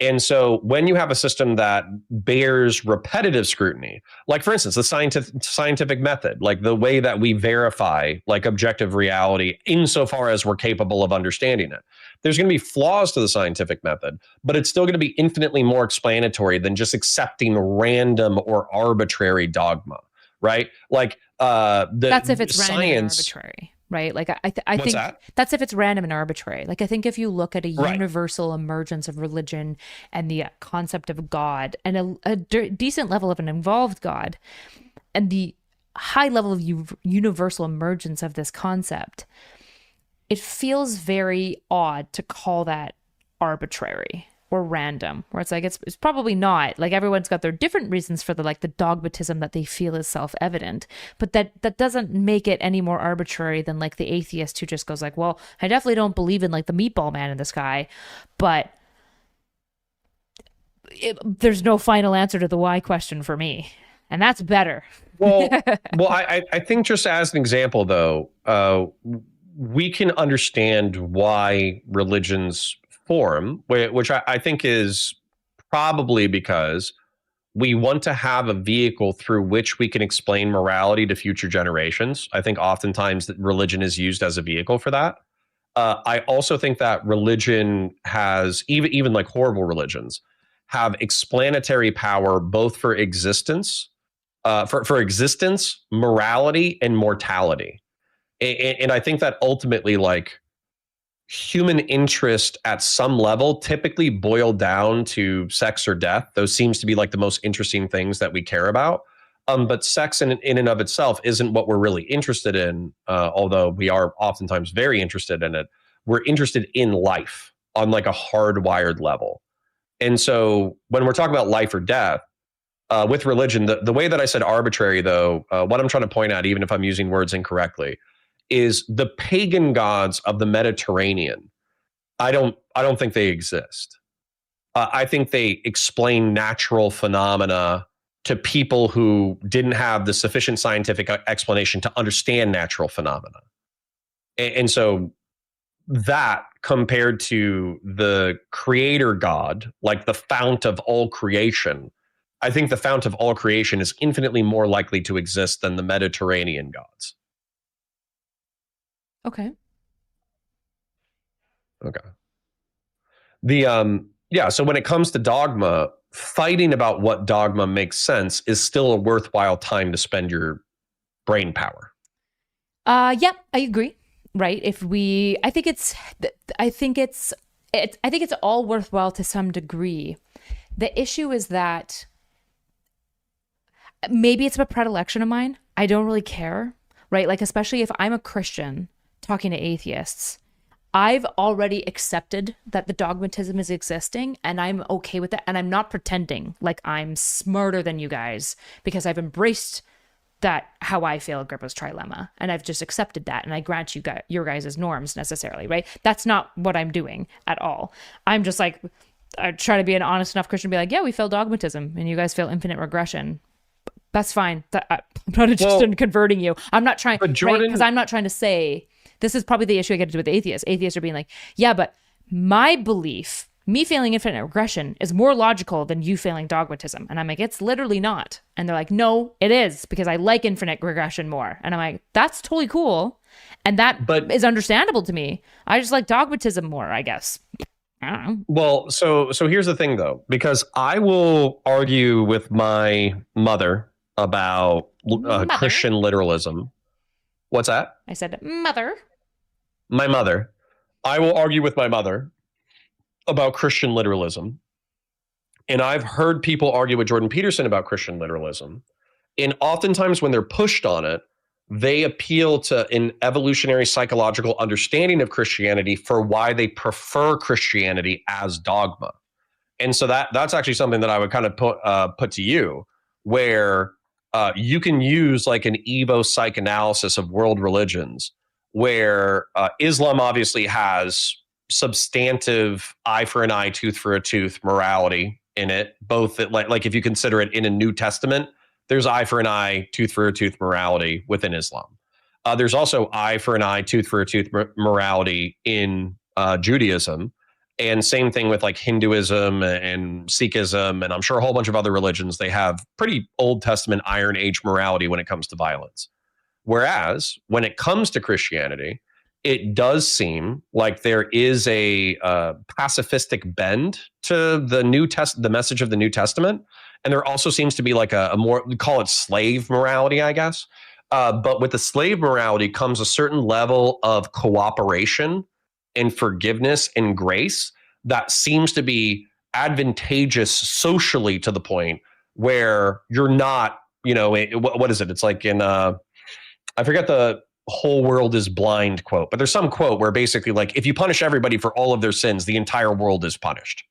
And so when you have a system that bears repetitive scrutiny, like for instance, the scientific method, like the way that we verify like objective reality insofar as we're capable of understanding it, there's going to be flaws to the scientific method, but it's still going to be infinitely more explanatory than just accepting random or arbitrary dogma, right? Like that's if it's science, random and arbitrary. Right. Like I think that's if it's random and arbitrary. Like I think if you look at a universal emergence of religion and the concept of God and a decent level of an involved God and the high level of universal emergence of this concept, it feels very odd to call that arbitrary or random, where it's like, it's probably not. Like everyone's got their different reasons for the dogmatism that they feel is self-evident, but that doesn't make it any more arbitrary than like the atheist who just goes like, well, I definitely don't believe in like the meatball man in the sky, but there's no final answer to the why question for me, and that's better. well I think just as an example though, we can understand why religions form, which I think is probably because we want to have a vehicle through which we can explain morality to future generations. I think oftentimes that religion is used as a vehicle for that. I also think that religion has, even like horrible religions, have explanatory power both for existence, for existence, morality, and mortality. And I think that ultimately, like, human interest at some level typically boil down to sex or death. Those seems to be like the most interesting things that we care about. But sex in and of itself isn't what we're really interested in, although we are oftentimes very interested in it. We're interested in life on like a hardwired level. And so when we're talking about life or death, with religion, the way that I said arbitrary, though, what I'm trying to point out, even if I'm using words incorrectly, is the pagan gods of the Mediterranean. I don't think they exist. I think they explain natural phenomena to people who didn't have the sufficient scientific explanation to understand natural phenomena. And so that compared to the creator God, like the fount of all creation, I think the fount of all creation is infinitely more likely to exist than the Mediterranean gods. Okay. So when it comes to dogma, fighting about what dogma makes sense is still a worthwhile time to spend your brain power. Yeah, I agree. Right. I think it's all worthwhile to some degree. The issue is that maybe it's a predilection of mine. I don't really care. Right. Like, especially if I'm a Christian talking to atheists, I've already accepted that the dogmatism is existing and I'm okay with that. And I'm not pretending like I'm smarter than you guys because I've embraced that, how I feel Agrippa's trilemma. And I've just accepted that. And I grant you your guys' norms necessarily, right? That's not what I'm doing at all. I'm just like, I try to be an honest enough Christian, be like, yeah, we fail dogmatism and you guys fail infinite regression. That's fine. I'm not interested in converting you. I'm not trying, because I'm not trying to say, this is probably the issue I get to with atheists. Atheists are being like, yeah, but my belief me failing infinite regression is more logical than you failing dogmatism. And I'm like, it's literally not. And they're like, no, it is, because I like infinite regression more. And I'm like, that's totally cool. And that is understandable to me. I just like dogmatism more, I guess. I don't know. Well, so here's the thing, though, because I will argue with my mother about Christian literalism. What's that? I said, mother. My mother. I will argue with my mother about Christian literalism. And I've heard people argue with Jordan Peterson about Christian literalism. And oftentimes when they're pushed on it, they appeal to an evolutionary psychological understanding of Christianity for why they prefer Christianity as dogma. And so that's actually something that I would kind of put to you, where you can use like an Evo psychoanalysis of world religions, where Islam obviously has substantive eye for an eye, tooth for a tooth morality in it. Both like if you consider it in a New Testament, there's eye for an eye, tooth for a tooth morality within Islam. There's also eye for an eye, tooth for a tooth morality in Judaism. And same thing with like Hinduism and Sikhism, and I'm sure a whole bunch of other religions. They have pretty Old Testament Iron Age morality when it comes to violence. Whereas when it comes to Christianity, it does seem like there is a pacifistic bend to the message of the New Testament. And there also seems to be like a more, we call it slave morality, I guess. But with the slave morality comes a certain level of cooperation and forgiveness and grace that seems to be advantageous socially, to the point where you're not, what is it? It's like in, I forget the whole world is blind quote, but there's some quote where basically like, if you punish everybody for all of their sins, the entire world is punished.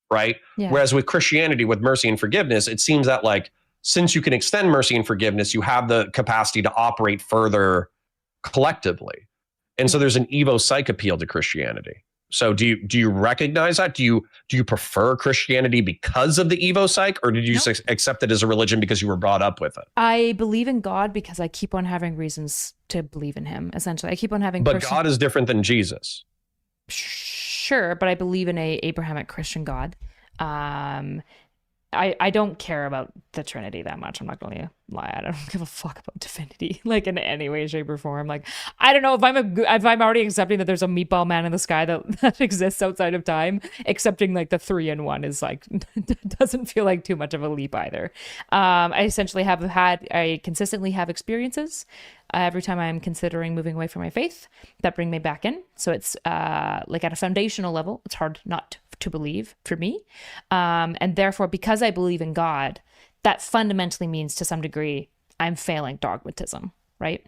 Right. Yeah. Whereas with Christianity, with mercy and forgiveness, it seems that like, since you can extend mercy and forgiveness, you have the capacity to operate further collectively. And so there's an Evo psych appeal to Christianity. So do you recognize that? Do you prefer Christianity because of the Evo psych, or did you just accept it as a religion because you were brought up with it? I believe in God because I keep on having reasons to believe in him. Essentially, I keep on having. But God is different than Jesus. Sure, but I believe in a Abrahamic Christian God. I don't care about the Trinity that much. I'm not going to lie. I don't give a fuck about divinity, like in any way, shape, or form. Like, I don't know if I'm already accepting that there's a meatball man in the sky that exists outside of time. Accepting like the 3-in-1 is like doesn't feel like too much of a leap either. I consistently have experiences every time I'm considering moving away from my faith that bring me back in. So it's like at a foundational level, it's hard not to believe for me. And therefore, because I believe in God, that fundamentally means to some degree, I'm failing dogmatism, right?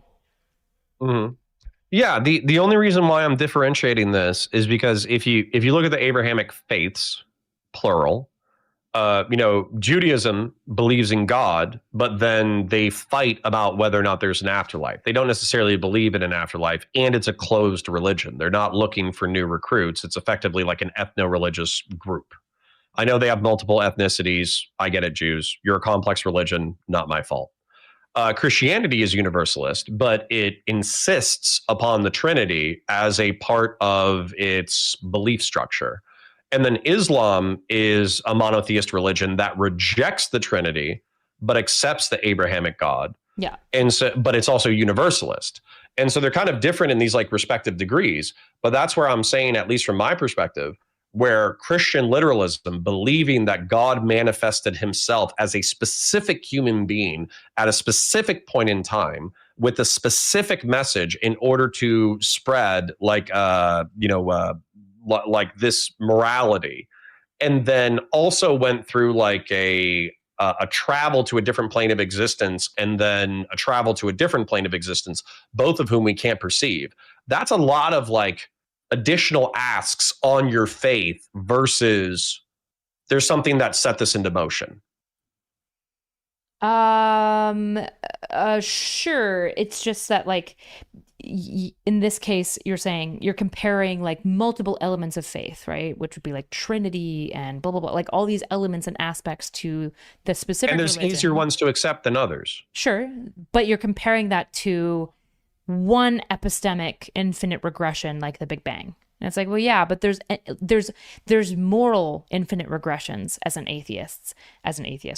Mm-hmm. Yeah. The only reason why I'm differentiating this is because if you look at the Abrahamic faiths, plural, Judaism believes in God, but then they fight about whether or not there's an afterlife. They don't necessarily believe in an afterlife, and it's a closed religion. They're not looking for new recruits. It's effectively like an ethno-religious group. I know they have multiple ethnicities. I get it, Jews. You're a complex religion, not my fault. Christianity is universalist, but it insists upon the Trinity as a part of its belief structure. And then Islam is a monotheist religion that rejects the Trinity, but accepts the Abrahamic God. Yeah. And so, but it's also universalist. And so they're kind of different in these like respective degrees. But that's where I'm saying, at least from my perspective, where Christian literalism, believing that God manifested himself as a specific human being at a specific point in time with a specific message in order to spread like this morality, and then also went through like a travel to a different plane of existence, and then a travel to a different plane of existence, both of whom we can't perceive. That's a lot of like additional asks on your faith versus there's something that set this into motion. Sure. It's just that like in this case, you're saying you're comparing like multiple elements of faith, right? Which would be like Trinity and blah, blah, blah, like all these elements and aspects to the specific And there's religion. Easier ones to accept than others. Sure. But you're comparing that to one epistemic infinite regression like the Big Bang, And it's like, well, yeah, but there's moral infinite regressions as an atheist,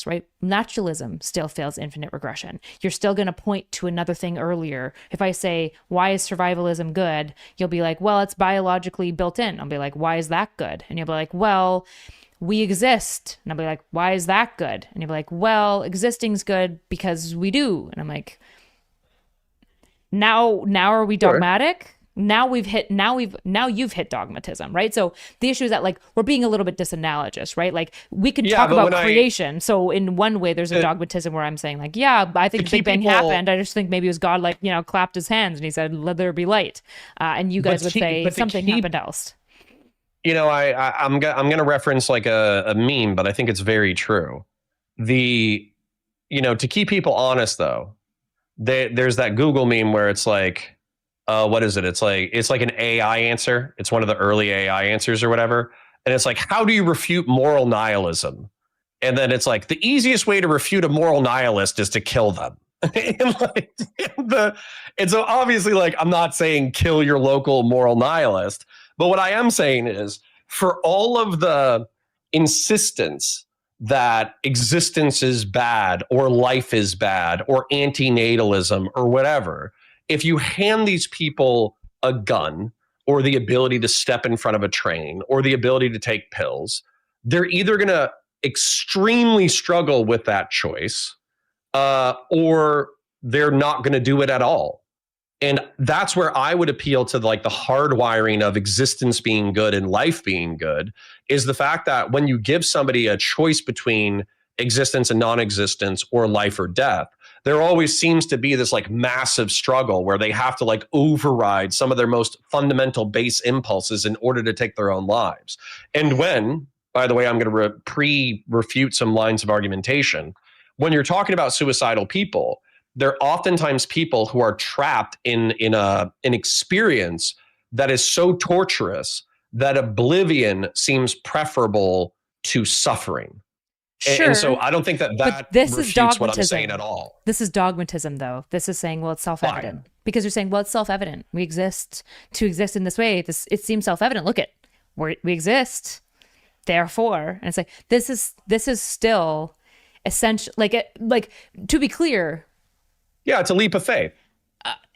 right? Naturalism still fails infinite regression. You're still going to point to another thing earlier. If I say, why is survivalism good? You'll be like, well, it's biologically built in. I'll be like, why is that good? And you'll be like, well, we exist. And I'll be like, why is that good? And you'll be like, well, existing's good because we do. And I'm like, now are we dogmatic? Now you've hit dogmatism, right? So the issue is that like we're being a little bit disanalogous, right? Like we can talk about creation. So in one way, there's a dogmatism where I'm saying like, yeah, I think the Big Bang happened. I just think maybe it was God, like, clapped his hands and he said, "Let there be light." And you guys would say something happened else. I'm going to reference like a meme, but I think it's very true. To keep people honest though, there's that Google meme where it's like, what is it? It's like an AI answer. It's one of the early AI answers or whatever. And it's like, how do you refute moral nihilism? And then it's like, the easiest way to refute a moral nihilist is to kill them. And so obviously, like, I'm not saying kill your local moral nihilist, but what I am saying is for all of the insistence that existence is bad or life is bad or antinatalism or whatever, if you hand these people a gun or the ability to step in front of a train or the ability to take pills, they're either going to extremely struggle with that choice or they're not going to do it at all. And that's where I would appeal to like the hardwiring of existence being good and life being good, is the fact that when you give somebody a choice between existence and non-existence or life or death, there always seems to be this like massive struggle where they have to like override some of their most fundamental base impulses in order to take their own lives. And when, by the way, I'm going to pre-refute some lines of argumentation, when you're talking about suicidal people, they're oftentimes people who are trapped in an experience that is so torturous that oblivion seems preferable to suffering. Sure. And so I don't think that this refutes is dogmatism. what I'm saying at all. This is dogmatism, though. This is saying, well, it's self-evident. Why? Because you're saying, well, it's self-evident. We exist to exist in this way. It seems self-evident. Look, we exist. Therefore, and it's like this is still essential. Like to be clear. Yeah, it's a leap of faith.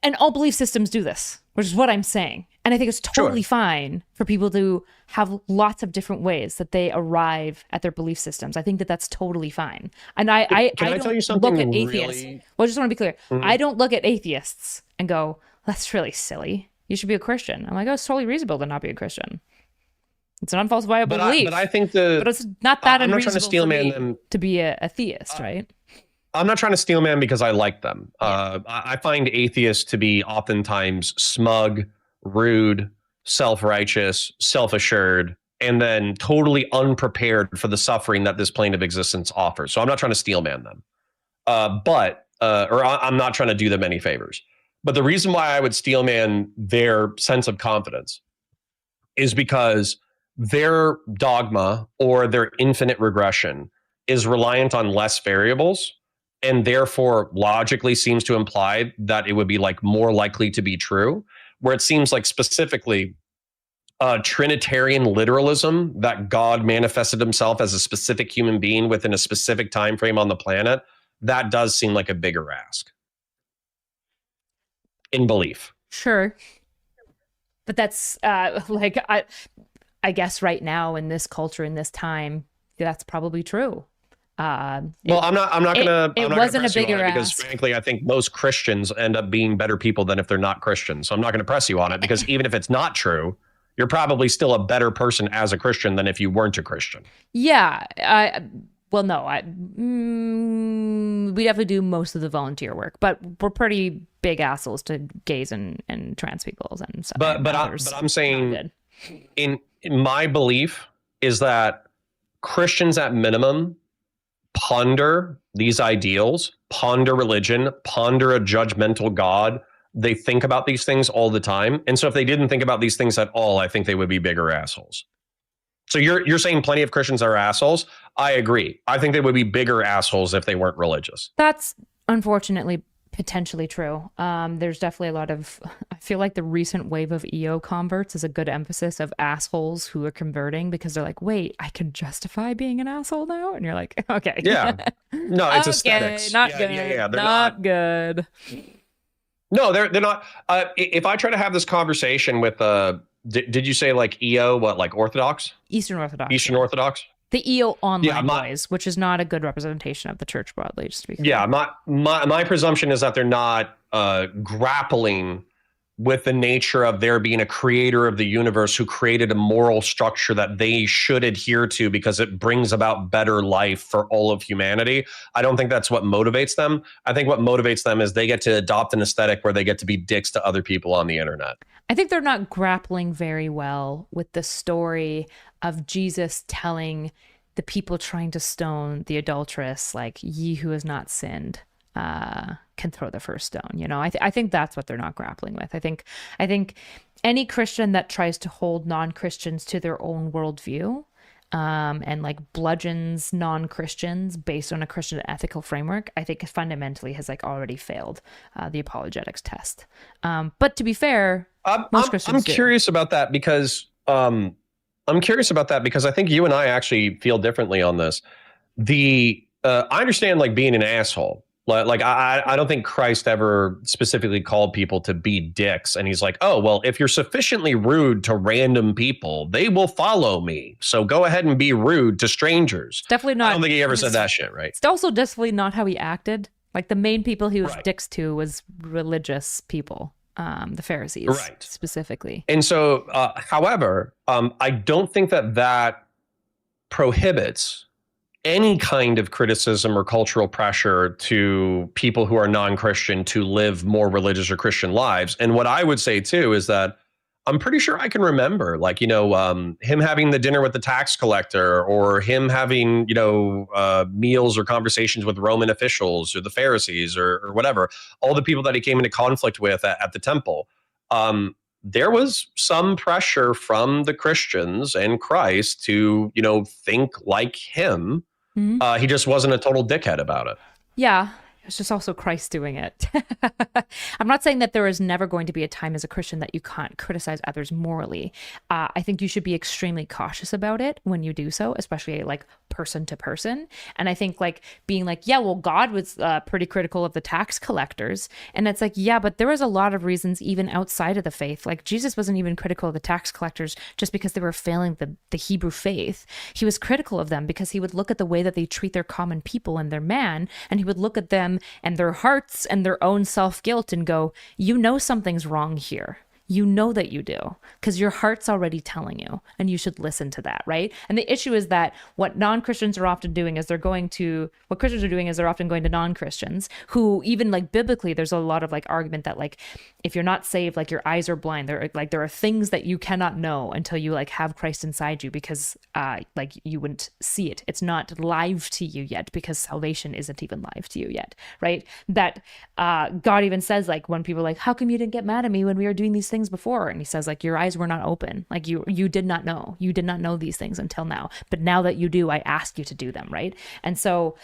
And all belief systems do this, which is what I'm saying. And I think it's totally fine for people to have lots of different ways that they arrive at their belief systems. I think that that's totally fine. And I don't tell you something look at atheists. Well, I just want to be clear. Mm-hmm. I don't look at atheists and go, that's really silly. You should be a Christian. I'm like, oh, it's totally reasonable to not be a Christian. It's an unfalsifiable belief. But I think but it's not that I'm unreasonable not trying to steel man them to be a theist, right? I'm not trying to steel man because I like them. Yeah. I find atheists to be oftentimes smug, rude, self-righteous, self-assured, and then totally unprepared for the suffering that this plane of existence offers. So I'm not trying to steel man them, I'm not trying to do them any favors. But the reason why I would steel man their sense of confidence is because their dogma or their infinite regression is reliant on less variables, and therefore logically seems to imply that it would be like more likely to be true, where it seems like specifically Trinitarian literalism, that God manifested himself as a specific human being within a specific time frame on the planet, that does seem like a bigger ask in belief. Sure. But that's I guess right now in this culture, in this time, that's probably true. I'm not gonna wasn't a bigger ask because frankly, I think most Christians end up being better people than if they're not Christians. So I'm not going to press you on it because even if it's not true, you're probably still a better person as a Christian than if you weren't a Christian. Yeah. We definitely do most of the volunteer work, but we're pretty big assholes to gays and trans people and stuff. But I'm saying in my belief is that Christians at minimum ponder these ideals, ponder religion, ponder a judgmental God. They think about these things all the time. And so if they didn't think about these things at all, I think they would be bigger assholes. So you're saying plenty of Christians are assholes? I agree. I think they would be bigger assholes if they weren't religious. That's unfortunately Potentially true. There's definitely a lot of, I feel like the recent wave of EO converts is a good emphasis of assholes who are converting because they're like, wait, I can justify being an asshole now? And you're like, okay. Yeah. No, it's okay, aesthetics. not Yeah, good. yeah. They're not good. No, they're not. If I try to have this conversation with, did you say like EO, what, like Orthodox? Eastern Orthodox. Eastern Orthodox? The EO online boys, which is not a good representation of the church broadly, just to be clear. Yeah, my presumption is that they're not grappling with the nature of there being a creator of the universe who created a moral structure that they should adhere to because it brings about better life for all of humanity. I don't think that's what motivates them. I think what motivates them is they get to adopt an aesthetic where they get to be dicks to other people on the internet. I think they're not grappling very well with the story of Jesus telling the people trying to stone the adulteress, like, ye who has not sinned can throw the first stone. You know, I think that's what they're not grappling with. I think any Christian that tries to hold non-Christians to their own worldview and like bludgeons non-Christians based on a Christian ethical framework, I think fundamentally has like already failed the apologetics test. But to be fair, most Christians I'm curious about that because I think you and I actually feel differently on this. I understand like being an asshole. Like I don't think Christ ever specifically called people to be dicks. And he's like, oh, well, if you're sufficiently rude to random people, they will follow me. So go ahead and be rude to strangers. Definitely not. I don't think he ever said that shit, right? It's also definitely not how he acted. Like the main people he was dicks to was religious people, the Pharisees specifically. And so, however, I don't think that prohibits any kind of criticism or cultural pressure to people who are non-Christian to live more religious or Christian lives. And what I would say too is that I'm pretty sure I can remember, like, you know, him having the dinner with the tax collector, or him having, you know, meals or conversations with Roman officials or the Pharisees or whatever, all the people that he came into conflict with at the temple. There was some pressure from the Christians and Christ to, you know, think like him. Mm-hmm. He just wasn't a total dickhead about it. Yeah. It's just also Christ doing it. I'm not saying that there is never going to be a time as a Christian that you can't criticize others morally. I think you should be extremely cautious about it when you do so, especially like person to person. And I think like being like, yeah, well, God was pretty critical of the tax collectors. And it's like, yeah, but there was a lot of reasons even outside of the faith. Like Jesus wasn't even critical of the tax collectors just because they were failing the Hebrew faith. He was critical of them because he would look at the way that they treat their common people and their man, and he would look at them and their hearts and their own self-guilt and go, you know something's wrong here. You know that you do, because your heart's already telling you, and you should listen to that, right? And the issue is that what non-Christians are often doing is what Christians are doing is they're often going to non-Christians who, even like biblically, there's a lot of like argument that like, if you're not saved, like your eyes are blind. There are things that you cannot know until you like have Christ inside you, because like you wouldn't see it. It's not live to you yet because salvation isn't even live to you yet, right? That God even says like when people are like, how come you didn't get mad at me when we were doing these things before? And he says like, your eyes were not open. Like you did not know these things until now, but now that you do, I ask you to do them, right? And so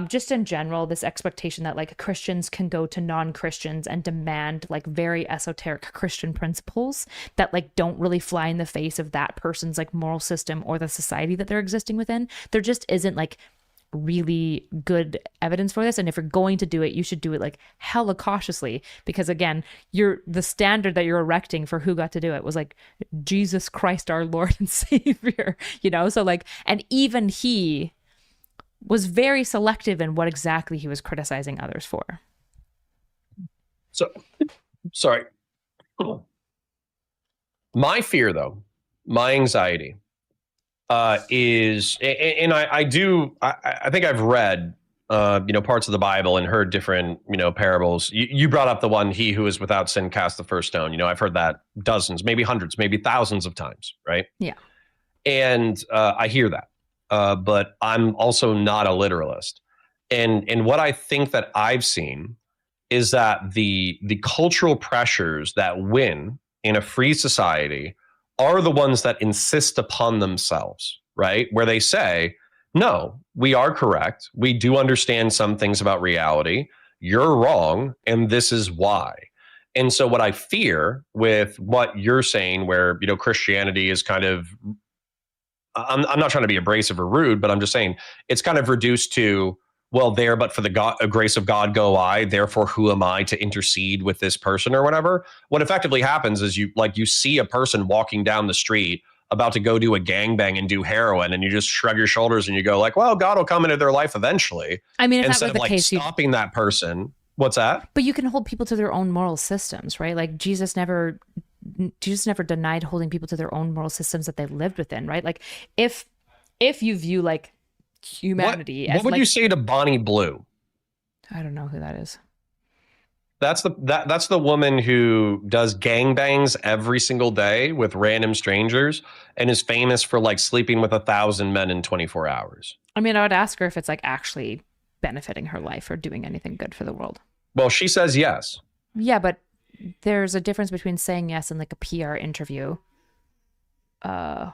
just in general, this expectation that like Christians can go to non-Christians and demand like very esoteric Christian principles that like don't really fly in the face of that person's like moral system or the society that they're existing within. There just isn't like really good evidence for this. And if you're going to do it, you should do it like hella cautiously, because again, the standard that you're erecting for who got to do it was like Jesus Christ, our Lord and Savior, you know? So like, and even he was very selective in what exactly he was criticizing others for. So, sorry. My fear though, my anxiety, is, and I think I've read, parts of the Bible and heard different, parables. You brought up the one, he who is without sin cast the first stone. I've heard that dozens, maybe hundreds, maybe thousands of times, right? Yeah. And I hear that, but I'm also not a literalist. And what I think that I've seen is that the cultural pressures that win in a free society are the ones that insist upon themselves, right? Where they say, no, we are correct. We do understand some things about reality. you're wrong, and this is why. And so what I fear with what you're saying, where, you know, Christianity is kind of, I'm not trying to be abrasive or rude, but I'm just saying it's kind of reduced to, well, there, but for the grace of God go I, therefore who am I to intercede with this person or whatever. What effectively happens is you see a person walking down the street about to go do a gangbang and do heroin, and you just shrug your shoulders and you go like, well, God will come into their life eventually. I mean, if instead that were the of case, stopping that person. What's that? But you can hold people to their own moral systems, right? Like Jesus never denied holding people to their own moral systems that they lived within, right? Like if you view like humanity as what would like, you say to Bonnie Blue? I don't know who that is. That's the woman who does gangbangs every single day with random strangers and is famous for like sleeping with 1,000 men in 24 hours. I mean, I would ask her if it's like actually benefiting her life or doing anything good for the world. Well, she says yes. Yeah, but there's a difference between saying yes and like a PR interview. Hold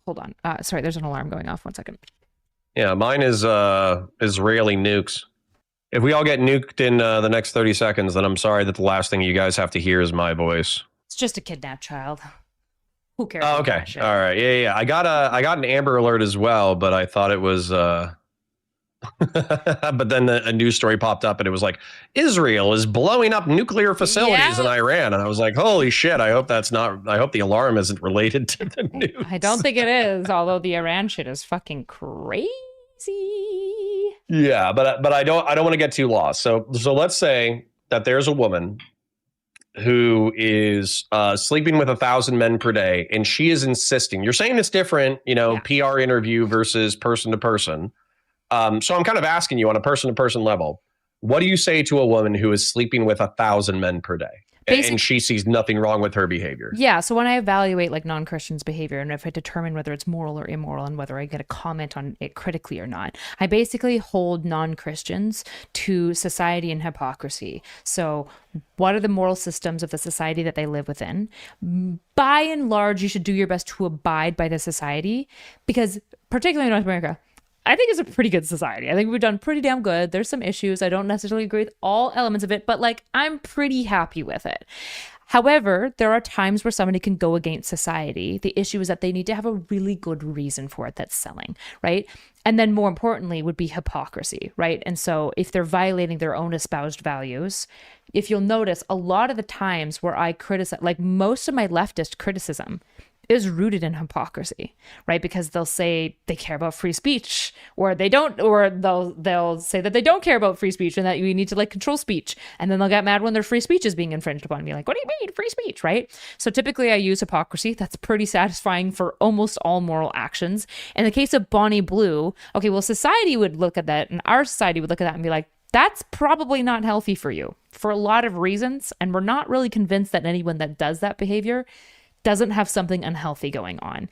on. Sorry, there's an alarm going off. 1 second. Yeah, mine is Israeli nukes. If we all get nuked in the next 30 seconds, then I'm sorry that the last thing you guys have to hear is my voice. It's just a kidnapped child. Who cares? Oh, okay. All right. Yeah. I got an Amber Alert as well, but I thought it was but then a news story popped up and it was like, Israel is blowing up nuclear facilities in Iran. And I was like, holy shit, I hope the alarm isn't related to the news. I don't think it is, although the Iran shit is fucking crazy. Yeah, but I don't want to get too lost. So let's say that there's a woman who is sleeping with 1,000 men per day, and she is insisting. You're saying it's different, PR interview versus person to person. So I'm kind of asking you on a person-to-person level, what do you say to a woman who is sleeping with 1,000 men per day? And she sees nothing wrong with her behavior. Yeah, so when I evaluate like non-Christians' behavior and if I determine whether it's moral or immoral and whether I get a comment on it critically or not, I basically hold non-Christians to society and hypocrisy. So what are the moral systems of the society that they live within? By and large, you should do your best to abide by the society because particularly in North America, I think it's a pretty good society. I think we've done pretty damn good. There's some issues. I don't necessarily agree with all elements of it, but like I'm pretty happy with it. However, there are times where somebody can go against society. The issue is that they need to have a really good reason for it that's selling, right? And then more importantly would be hypocrisy, right? And so if they're violating their own espoused values, if you'll notice a lot of the times where I criticize, like most of my leftist criticism is rooted in hypocrisy, right? Because they'll say they care about free speech, or they don't, or they'll say that they don't care about free speech and that we need to like control speech. And then they'll get mad when their free speech is being infringed upon. Be like, what do you mean free speech, right? So typically I use hypocrisy. That's pretty satisfying for almost all moral actions. In the case of Bonnie Blue, okay, well, society would look at that and our society would look at that and be like, that's probably not healthy for you for a lot of reasons. And we're not really convinced that anyone that does that behavior doesn't have something unhealthy going on.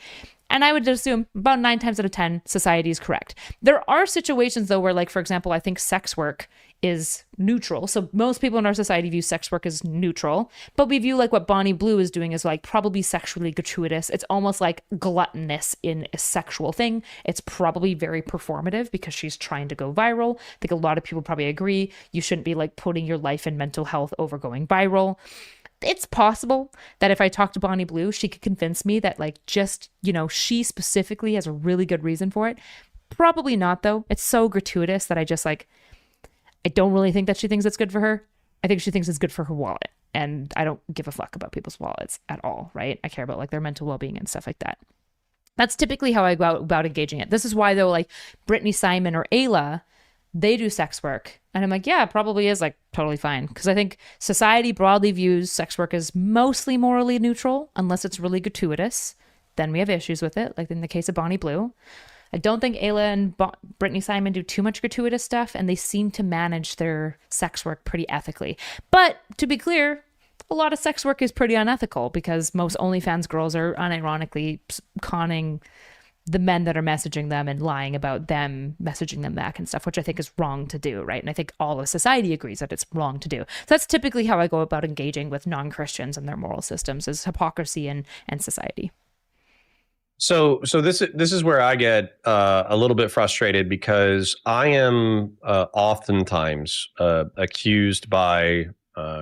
And I would assume about 9 times out of 10, society is correct. There are situations though where, like, for example, I think sex work is neutral. So most people in our society view sex work as neutral, but we view like what Bonnie Blue is doing as like probably sexually gratuitous. It's almost like gluttonous in a sexual thing. It's probably very performative because she's trying to go viral. I think a lot of people probably agree you shouldn't be like putting your life and mental health over going viral. It's possible that if I talk to Bonnie Blue, she could convince me that like just, she specifically has a really good reason for it. Probably not though. It's so gratuitous that I don't really think that she thinks it's good for her. I think she thinks it's good for her wallet. And I don't give a fuck about people's wallets at all, right? I care about like their mental well-being and stuff like that. That's typically how I go about engaging it. This is why though, like Brittany Simon or Ayla, they do sex work. And I'm like, yeah, it probably is like totally fine. Because I think society broadly views sex work as mostly morally neutral, unless it's really gratuitous. Then we have issues with it, like in the case of Bonnie Blue. I don't think Ayla and Brittany Simon do too much gratuitous stuff, and they seem to manage their sex work pretty ethically. But to be clear, a lot of sex work is pretty unethical because most OnlyFans girls are unironically conning the men that are messaging them and lying about them messaging them back and stuff, which I think is wrong to do, right? And I think all of society agrees that it's wrong to do. So that's typically how I go about engaging with non-Christians and their moral systems, is hypocrisy and society. So this is where I get a little bit frustrated, because I am oftentimes accused by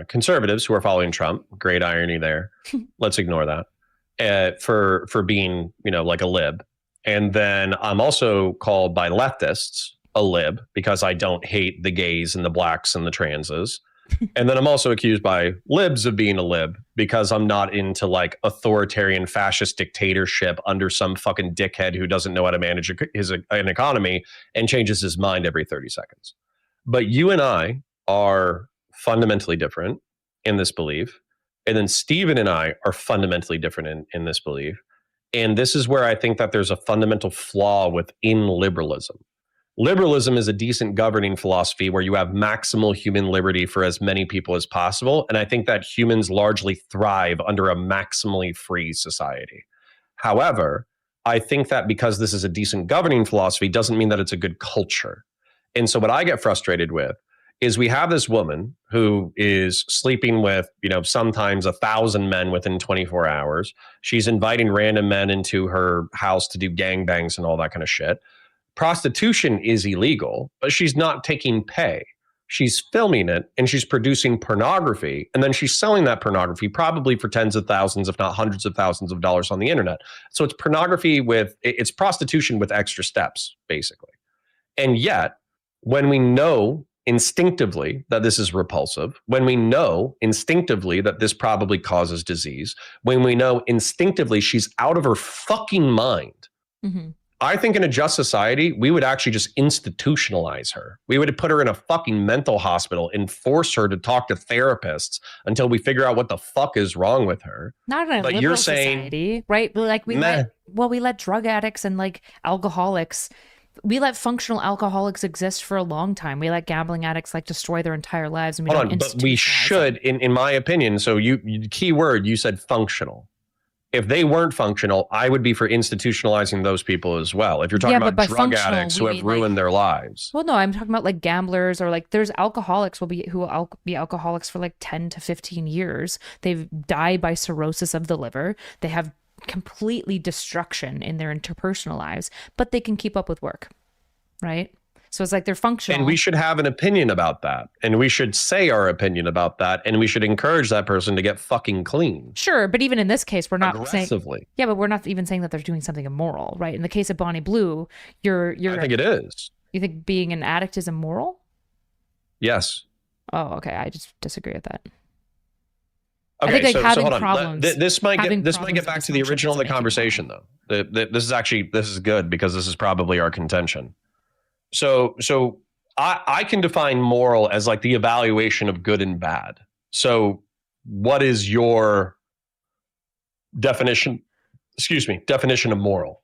conservatives who are following Trump. Great irony there. Let's ignore that. For being, like a lib. And then I'm also called by leftists a lib because I don't hate the gays and the blacks and the transes. And then I'm also accused by libs of being a lib because I'm not into like authoritarian fascist dictatorship under some fucking dickhead who doesn't know how to manage an economy and changes his mind every 30 seconds. But you and I are fundamentally different in this belief. And then Stephen and I are fundamentally different in this belief. And this is where I think that there's a fundamental flaw within liberalism. Liberalism is a decent governing philosophy where you have maximal human liberty for as many people as possible. And I think that humans largely thrive under a maximally free society. However, I think that because this is a decent governing philosophy doesn't mean that it's a good culture. And so what I get frustrated with is we have this woman who is sleeping with, sometimes 1,000 men within 24 hours. She's inviting random men into her house to do gangbangs and all that kind of shit. Prostitution is illegal, but she's not taking pay. She's filming it and she's producing pornography. And then she's selling that pornography probably for tens of thousands, if not hundreds of thousands of dollars on the internet. So it's it's prostitution with extra steps, basically. And yet, when we know instinctively that this is repulsive, when we know instinctively that this probably causes disease, when we know instinctively she's out of her fucking mind, I think in a just society, we would actually just institutionalize her. We would put her in a fucking mental hospital and force her to talk to therapists until we figure out what the fuck is wrong with her. Not in a but liberal you're saying, society, right? Like we let drug addicts and like alcoholics, we let functional alcoholics exist for a long time. We let gambling addicts like destroy their entire lives, and we don't. But we should, in my opinion. So you key word, you said functional. If they weren't functional, I would be for institutionalizing those people as well. If you're talking about drug addicts who have ruined their lives. Well, no, I'm talking about like gamblers, or like there's alcoholics who will be alcoholics for like 10 to 15 years. They've died by cirrhosis of the liver. They have completely destruction in their interpersonal lives, but they can keep up with work, right? So it's like they're functional. And we should have an opinion about that. And we should say our opinion about that. And we should encourage that person to get fucking clean. Sure. But even in this case, we're not aggressively saying, yeah, but we're not even saying that they're doing something immoral, right? In the case of Bonnie Blue, I think it is. You think being an addict is immoral? Yes. Oh, okay. I just disagree with that. Okay, I think like having hold on. problems. This might get back to the original of the conversation, though. This is good because this is probably our contention. So I can define moral as like the evaluation of good and bad. So what is your definition? Definition of moral.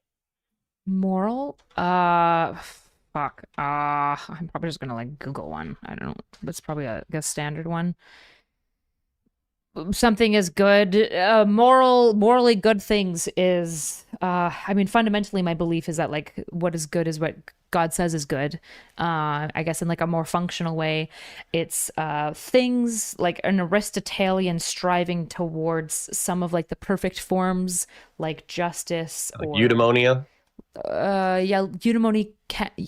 Moral? I'm probably just gonna like Google one. I don't know. That's probably a standard one. Something is good. Morally good things is. Fundamentally, my belief is that like what is good is what God says is good. I guess in like a more functional way, it's things like an Aristotelian striving towards some of like the perfect forms, like justice, like eudaimonia. Eudaimonia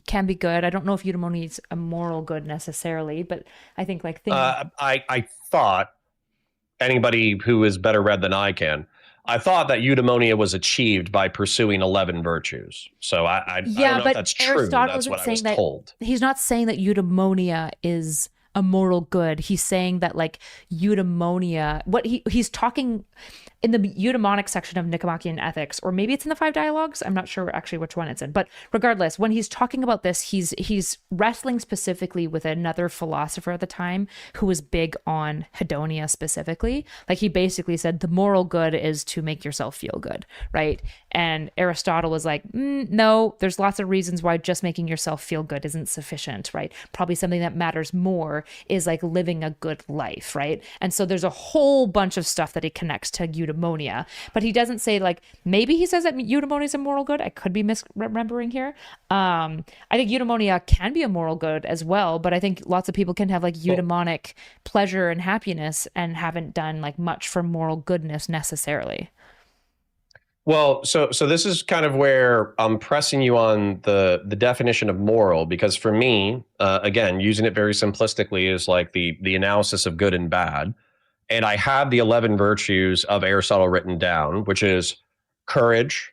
can be good. I don't know if eudaimonia is a moral good necessarily, but I think like things. I thought anybody who is better read than I thought that eudaimonia was achieved by pursuing 11 virtues. So I don't know if that's true. That's what I was told. He's not saying that eudaimonia is a moral good. He's saying that like eudaimonia, what he's talking in the eudaimonic section of Nicomachean Ethics, or maybe it's in the Five Dialogues. I'm not sure actually which one it's in, but regardless, when he's talking about this, he's wrestling specifically with another philosopher at the time who was big on hedonia specifically. Like he basically said the moral good is to make yourself feel good, right? And Aristotle was like, no, there's lots of reasons why just making yourself feel good isn't sufficient, right? Probably something that matters more is like living a good life, right? And so there's a whole bunch of stuff that he connects to eudaimonia, but he doesn't say like, maybe he says that eudaimonia is a moral good. I could be misremembering here. I think eudaimonia can be a moral good as well, but I think lots of people can have like eudaimonic pleasure and happiness and haven't done like much for moral goodness necessarily. Well, so this is kind of where I'm pressing you on the definition of moral, because for me, again, using it very simplistically is like the analysis of good and bad. And I have the 11 virtues of Aristotle written down, which is courage,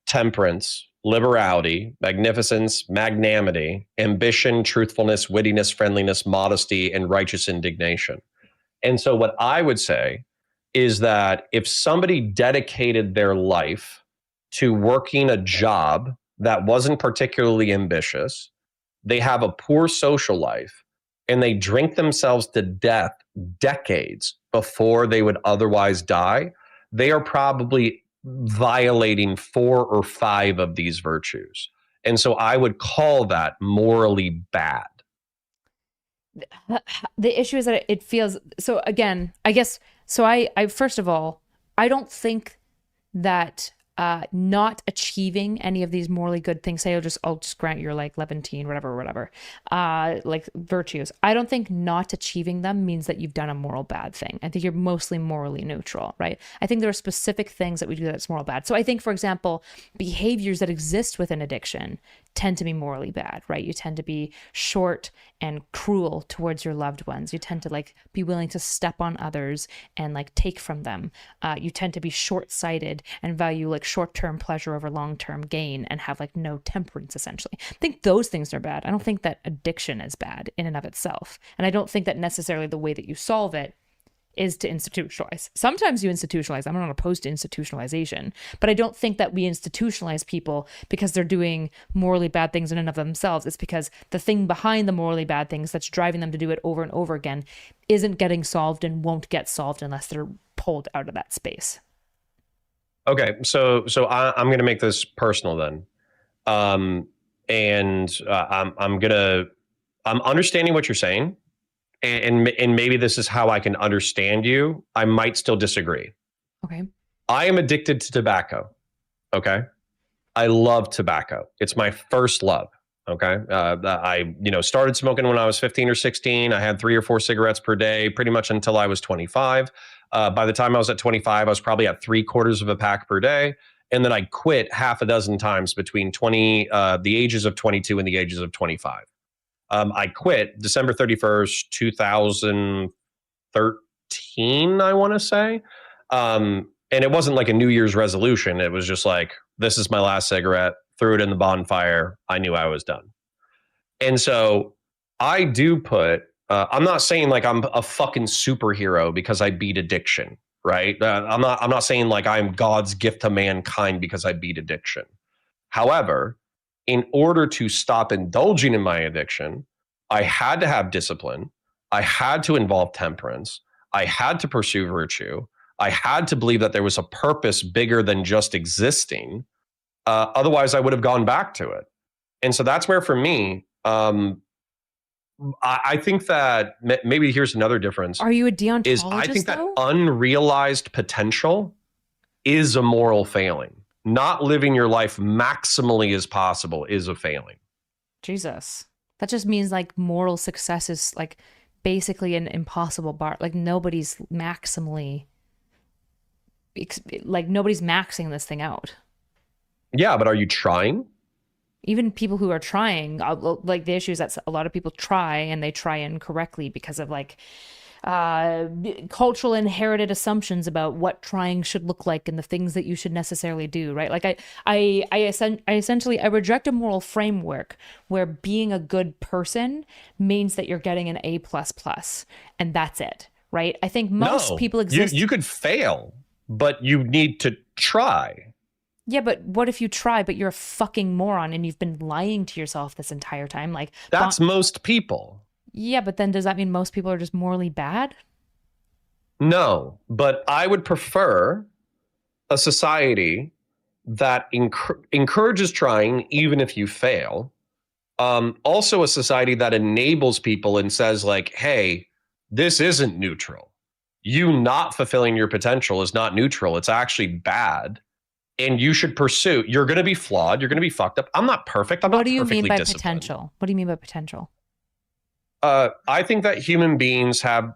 temperance, liberality, magnificence, magnanimity, ambition, truthfulness, wittiness, friendliness, modesty, and righteous indignation. And so what I would say is that if somebody dedicated their life to working a job that wasn't particularly ambitious, they have a poor social life, and they drink themselves to death decades before they would otherwise die, they are probably violating 4 or 5 of these virtues. And so I would call that morally bad. The issue is that it feels so. Again, I guess so. I first of all, I don't think that not achieving any of these morally good things, say I'll just grant you're like 17, whatever, like virtues. I don't think not achieving them means that you've done a moral bad thing. I think you're mostly morally neutral, right? I think there are specific things that we do that's moral bad. So I think, for example, behaviors that exist within addiction tend to be morally bad, right? You tend to be short and cruel towards your loved ones. You tend to like be willing to step on others and like take from them. You tend to be short-sighted and value like short-term pleasure over long-term gain and have like no temperance, essentially. I think those things are bad. I don't think that addiction is bad in and of itself. And I don't think that necessarily the way that you solve it is to institutionalize. Sometimes you institutionalize. I'm not opposed to institutionalization, but I don't think that we institutionalize people because they're doing morally bad things in and of themselves. It's because the thing behind the morally bad things that's driving them to do it over and over again isn't getting solved and won't get solved unless they're pulled out of that space. Okay, so I'm going to make this personal then, I'm understanding what you're saying. And maybe this is how I can understand you. I might still disagree. Okay. I am addicted to tobacco. Okay. I love tobacco. It's my first love. Okay. I started smoking when I was 15 or 16. I had 3 or 4 cigarettes per day, pretty much until I was 25. By the time I was at 25, I was probably at 3/4 of a pack per day. And then I quit half a dozen times between the ages of 22 and the ages of 25. I quit December 31st, 2013, I want to say. And it wasn't like a New Year's resolution. It was just like, this is my last cigarette, threw it in the bonfire. I knew I was done. And so I do put, I'm not saying like I'm a fucking superhero because I beat addiction, right? I'm not saying like I'm God's gift to mankind because I beat addiction. However, in order to stop indulging in my addiction, I had to have discipline. I had to involve temperance. I had to pursue virtue. I had to believe that there was a purpose bigger than just existing. Otherwise, I would have gone back to it. And so that's where, for me, I think that maybe here's another difference. Are you a deontologist? I think that unrealized potential is a moral failing. Not living your life maximally as possible is a failing. Jesus. That just means like moral success is like basically an impossible bar. Like nobody's maxing this thing out. Yeah, but are you trying? Even people who are trying, like the issue is that a lot of people try and they try incorrectly because of like cultural inherited assumptions about what trying should look like and the things that you should necessarily do, right? Like I essentially reject a moral framework where being a good person means that you're getting an A++, and that's it, right? I think most people exist. You could fail, but you need to try. Yeah, but what if you try, but you're a fucking moron and you've been lying to yourself this entire time? Like that's most people. Yeah, but then does that mean most people are just morally bad? No, but I would prefer a society that encourages trying even if you fail. Also a society that enables people and says like, hey, this isn't neutral. You not fulfilling your potential is not neutral. It's actually bad. And you should pursue. You're going to be flawed. You're going to be fucked up. I'm not perfect. What do you mean by potential? What do you mean by potential? I think that human beings have,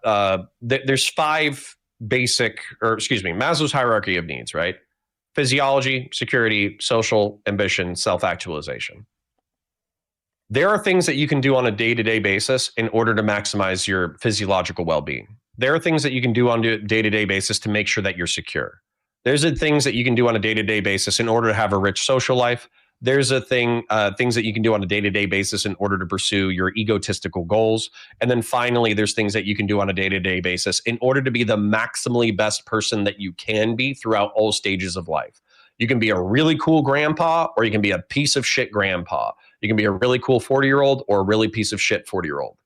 there's 5 basic, Maslow's hierarchy of needs, right? physiology, security, social ambition, self-actualization. There are things that you can do on a day-to-day basis in order to maximize your physiological well-being. There are things that you can do on a day-to-day basis to make sure that you're secure. There's things that you can do on a day-to-day basis in order to have a rich social life. There's things that you can do on a day-to-day basis in order to pursue your egotistical goals. And then finally, there's things that you can do on a day-to-day basis in order to be the maximally best person that you can be throughout all stages of life. You can be a really cool grandpa, or you can be a piece of shit grandpa. You can be a really cool 40-year-old or a really piece of shit 40-year-old,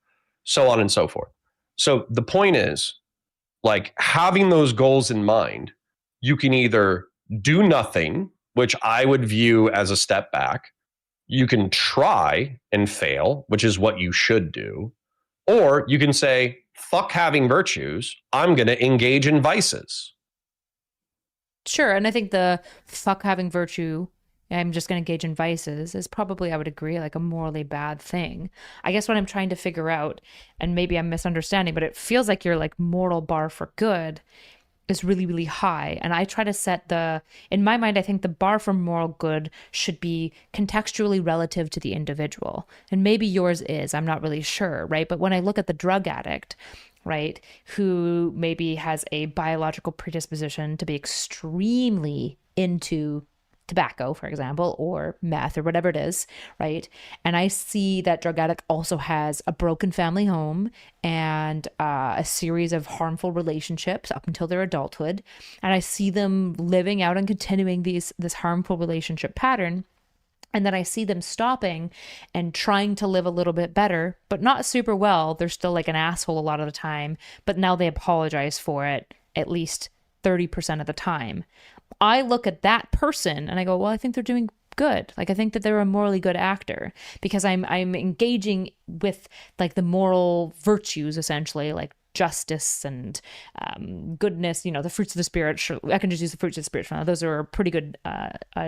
so on and so forth. So the point is, like, having those goals in mind, you can either do nothing, which I would view as a step back. You can try and fail, which is what you should do. Or you can say, fuck having virtues, I'm going to engage in vices. Sure. And I think the fuck having virtue, I'm just going to engage in vices, is probably, I would agree, like a morally bad thing. I guess what I'm trying to figure out, and maybe I'm misunderstanding, but it feels like your like moral bar for good is really, really high. And I try to set in my mind, I think the bar for moral good should be contextually relative to the individual. And maybe yours is, I'm not really sure, right? But when I look at the drug addict, right, who maybe has a biological predisposition to be extremely into tobacco, for example, or meth or whatever it is, right? And I see that drug addict also has a broken family home and a series of harmful relationships up until their adulthood. And I see them living out and continuing this harmful relationship pattern. And then I see them stopping and trying to live a little bit better, but not super well. They're still like an asshole a lot of the time, but now they apologize for it at least 30% of the time. I look at that person and I go, well, I think they're doing good. Like, I think that they're a morally good actor because I'm engaging with like the moral virtues, essentially, like justice and goodness, the fruits of the spirit. Sure, I can just use the fruits of the spirit for now. Those are a pretty good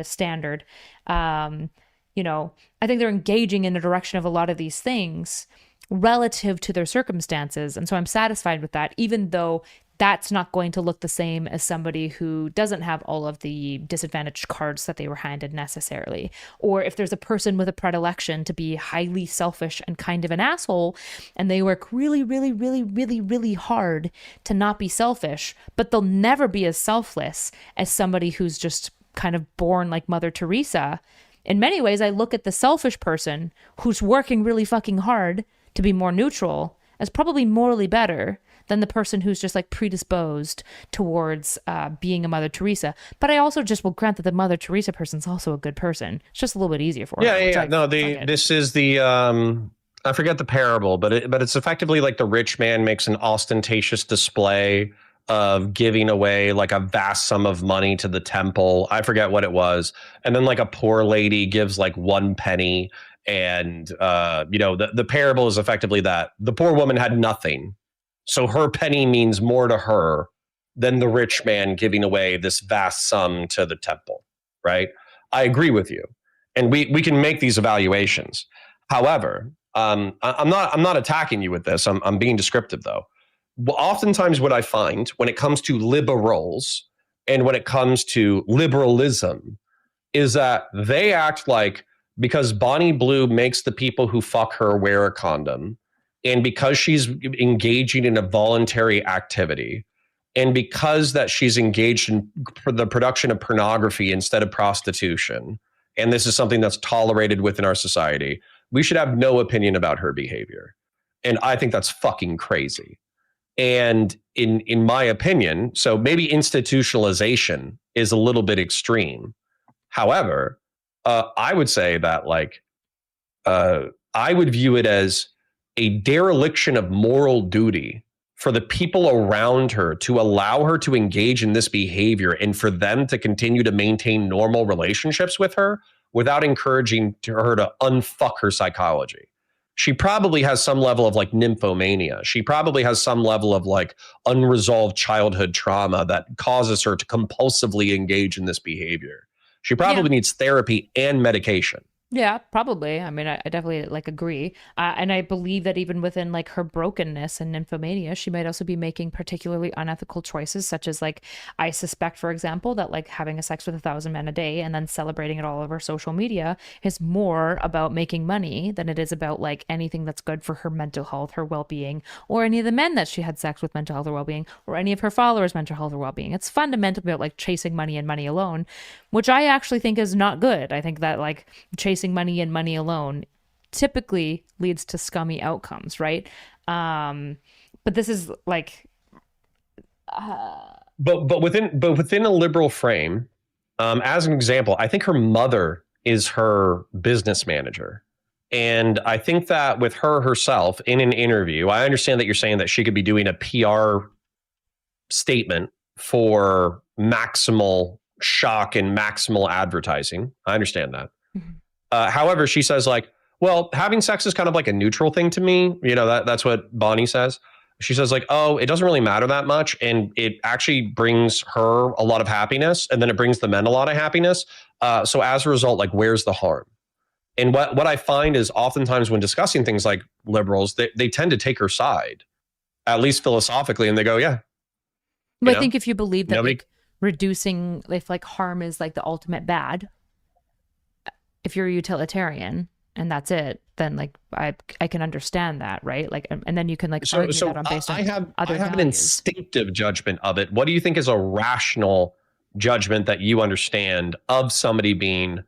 standard. I think they're engaging in the direction of a lot of these things relative to their circumstances. And so I'm satisfied with that, even though that's not going to look the same as somebody who doesn't have all of the disadvantaged cards that they were handed necessarily. Or if there's a person with a predilection to be highly selfish and kind of an asshole, and they work really, really, really, really, really hard to not be selfish, but they'll never be as selfless as somebody who's just kind of born like Mother Teresa. In many ways, I look at the selfish person who's working really fucking hard to be more neutral as probably morally better than the person who's just like predisposed towards being a Mother Teresa. But I also just will grant that the Mother Teresa person's also a good person. It's just a little bit easier for her. Yeah. No, this is the I forget the parable, but it's effectively like the rich man makes an ostentatious display of giving away like a vast sum of money to the temple. I forget what it was, and then like a poor lady gives like 1 penny. And the parable is effectively that the poor woman had nothing. So her penny means more to her than the rich man giving away this vast sum to the temple, right? I agree with you. And we can make these evaluations. However, I'm not attacking you with this. I'm being descriptive though. Oftentimes what I find when it comes to liberals and when it comes to liberalism is that they act like, because Bonnie Blue makes the people who fuck her wear a condom, and because she's engaging in a voluntary activity, and because that she's engaged in the production of pornography instead of prostitution, and this is something that's tolerated within our society, we should have no opinion about her behavior. And I think that's fucking crazy. And in my opinion, so maybe institutionalization is a little bit extreme. However, I would say that I would view it as a dereliction of moral duty for the people around her to allow her to engage in this behavior and for them to continue to maintain normal relationships with her without encouraging her to unfuck her psychology. She probably has some level of like nymphomania. She probably has some level of like unresolved childhood trauma that causes her to compulsively engage in this behavior. She probably needs therapy and medication. Yeah, probably. I mean, I definitely like agree. And I believe that even within like her brokenness and nymphomania, she might also be making particularly unethical choices, such as like, I suspect, for example, that like having a sex with 1,000 men a day and then celebrating it all over social media is more about making money than it is about like anything that's good for her mental health, her well-being, or any of the men that she had sex with mental health or well-being, or any of her followers' mental health or well-being. It's fundamentally about like chasing money and money alone, which I actually think is not good. I think that like chasing money and money alone typically leads to scummy outcomes, right? But this is like but within a liberal frame, as an example, I think her mother is her business manager. And I think that with her herself in an interview, I understand that you're saying that she could be doing a PR statement for maximal shock and maximal advertising. I understand that. However, she says like, well, having sex is kind of like a neutral thing to me. You know, that's what Bonnie says. She says like, oh, it doesn't really matter that much. And it actually brings her a lot of happiness. And then it brings the men a lot of happiness. So as a result, like, where's the harm? And what I find is oftentimes when discussing things like liberals, they tend to take her side, at least philosophically. And they go, yeah. But I think if you believe that like reducing, if like harm is like the ultimate bad, if you're a utilitarian and that's it, then like I can understand that, right? Like, and then you can like argue that on based on other I have values. an instinctive judgment of it. What do you think is a rational judgment that you understand of somebody being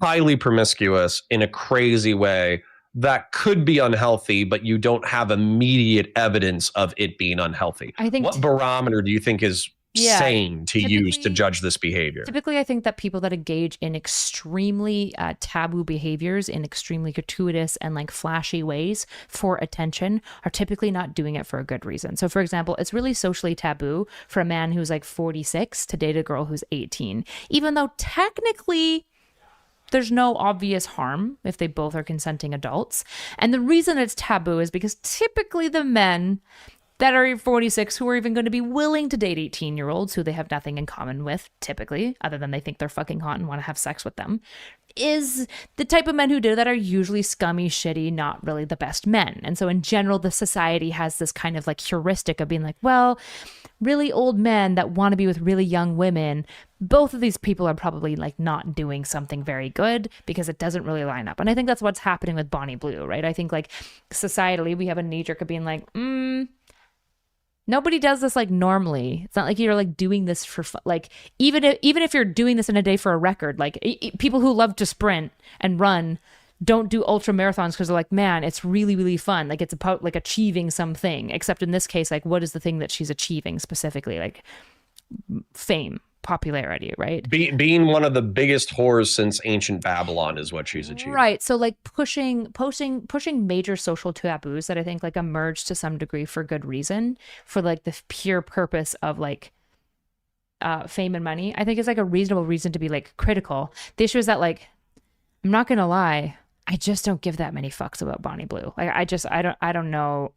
highly promiscuous in a crazy way that could be unhealthy, but you don't have immediate evidence of it being unhealthy? I think what barometer do you think is sane to use to judge this behavior? Typically, I think that people that engage in extremely taboo behaviors in extremely gratuitous and like flashy ways for attention are typically not doing it for a good reason. So for example, it's really socially taboo for a man who's like 46 to date a girl who's 18, even though technically there's no obvious harm if they both are consenting adults. And the reason it's taboo is because typically the men that are 46 who are even going to be willing to date 18-year-olds who they have nothing in common with, typically, other than they think they're fucking hot and want to have sex with them, is the type of men who do that are usually scummy, shitty, not really the best men. And so in general, the society has this kind of like heuristic of being like, well, really old men that want to be with really young women, both of these people are probably like not doing something very good because it doesn't really line up. And I think that's what's happening with Bonnie Blue, right? I think like societally, we have a knee jerk of being like, nobody does this like normally. It's not like you're like doing this for fun. Like even if you're doing this in a day for a record, like people who love to sprint and run don't do ultra marathons because they're like, man, it's really, really fun. Like it's about like achieving something, except in this case, like what is the thing that she's achieving specifically? Like fame, popularity, right? Being one of the biggest whores since ancient Babylon is what she's achieved. Right. So like pushing major social taboos that I think like emerged to some degree for good reason, for like the pure purpose of like fame and money, I think is like a reasonable reason to be like critical. The issue is that like, I'm not going to lie, I just don't give that many fucks about Bonnie Blue. Like I don't know.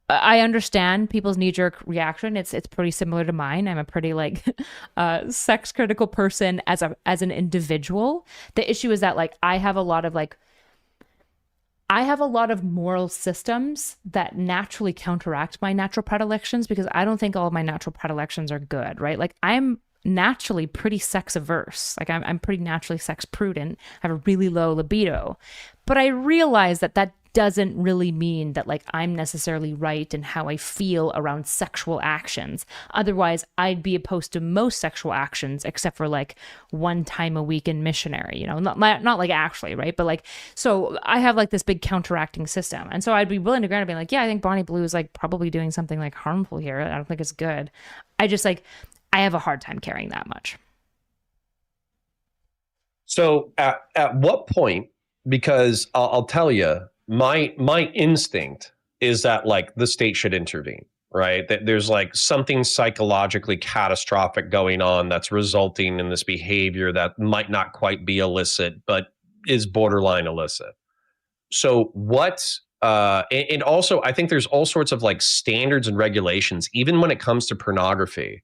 I understand people's knee-jerk reaction. It's pretty similar to mine. I'm a pretty like sex critical person as an individual. The issue is that like I have a lot of moral systems that naturally counteract my natural predilections because I don't think all of my natural predilections are good, right? Like I'm naturally pretty sex averse. Like I'm pretty naturally sex prudent. I have a really low libido. But I realize that doesn't really mean that like I'm necessarily right in how I feel around sexual actions. Otherwise, I'd be opposed to most sexual actions except for like one time a week in missionary, you know, not like actually, right? But like, so I have like this big counteracting system. And so I'd be willing to grant it, being like, yeah, I think Bonnie Blue is like probably doing something like harmful here. I don't think it's good. I have a hard time carrying that much. So at what point, because I'll tell you, my instinct is that like the state should intervene, right? That there's like something psychologically catastrophic going on that's resulting in this behavior that might not quite be illicit, but is borderline illicit. So what, and also I think there's all sorts of like standards and regulations, even when it comes to pornography.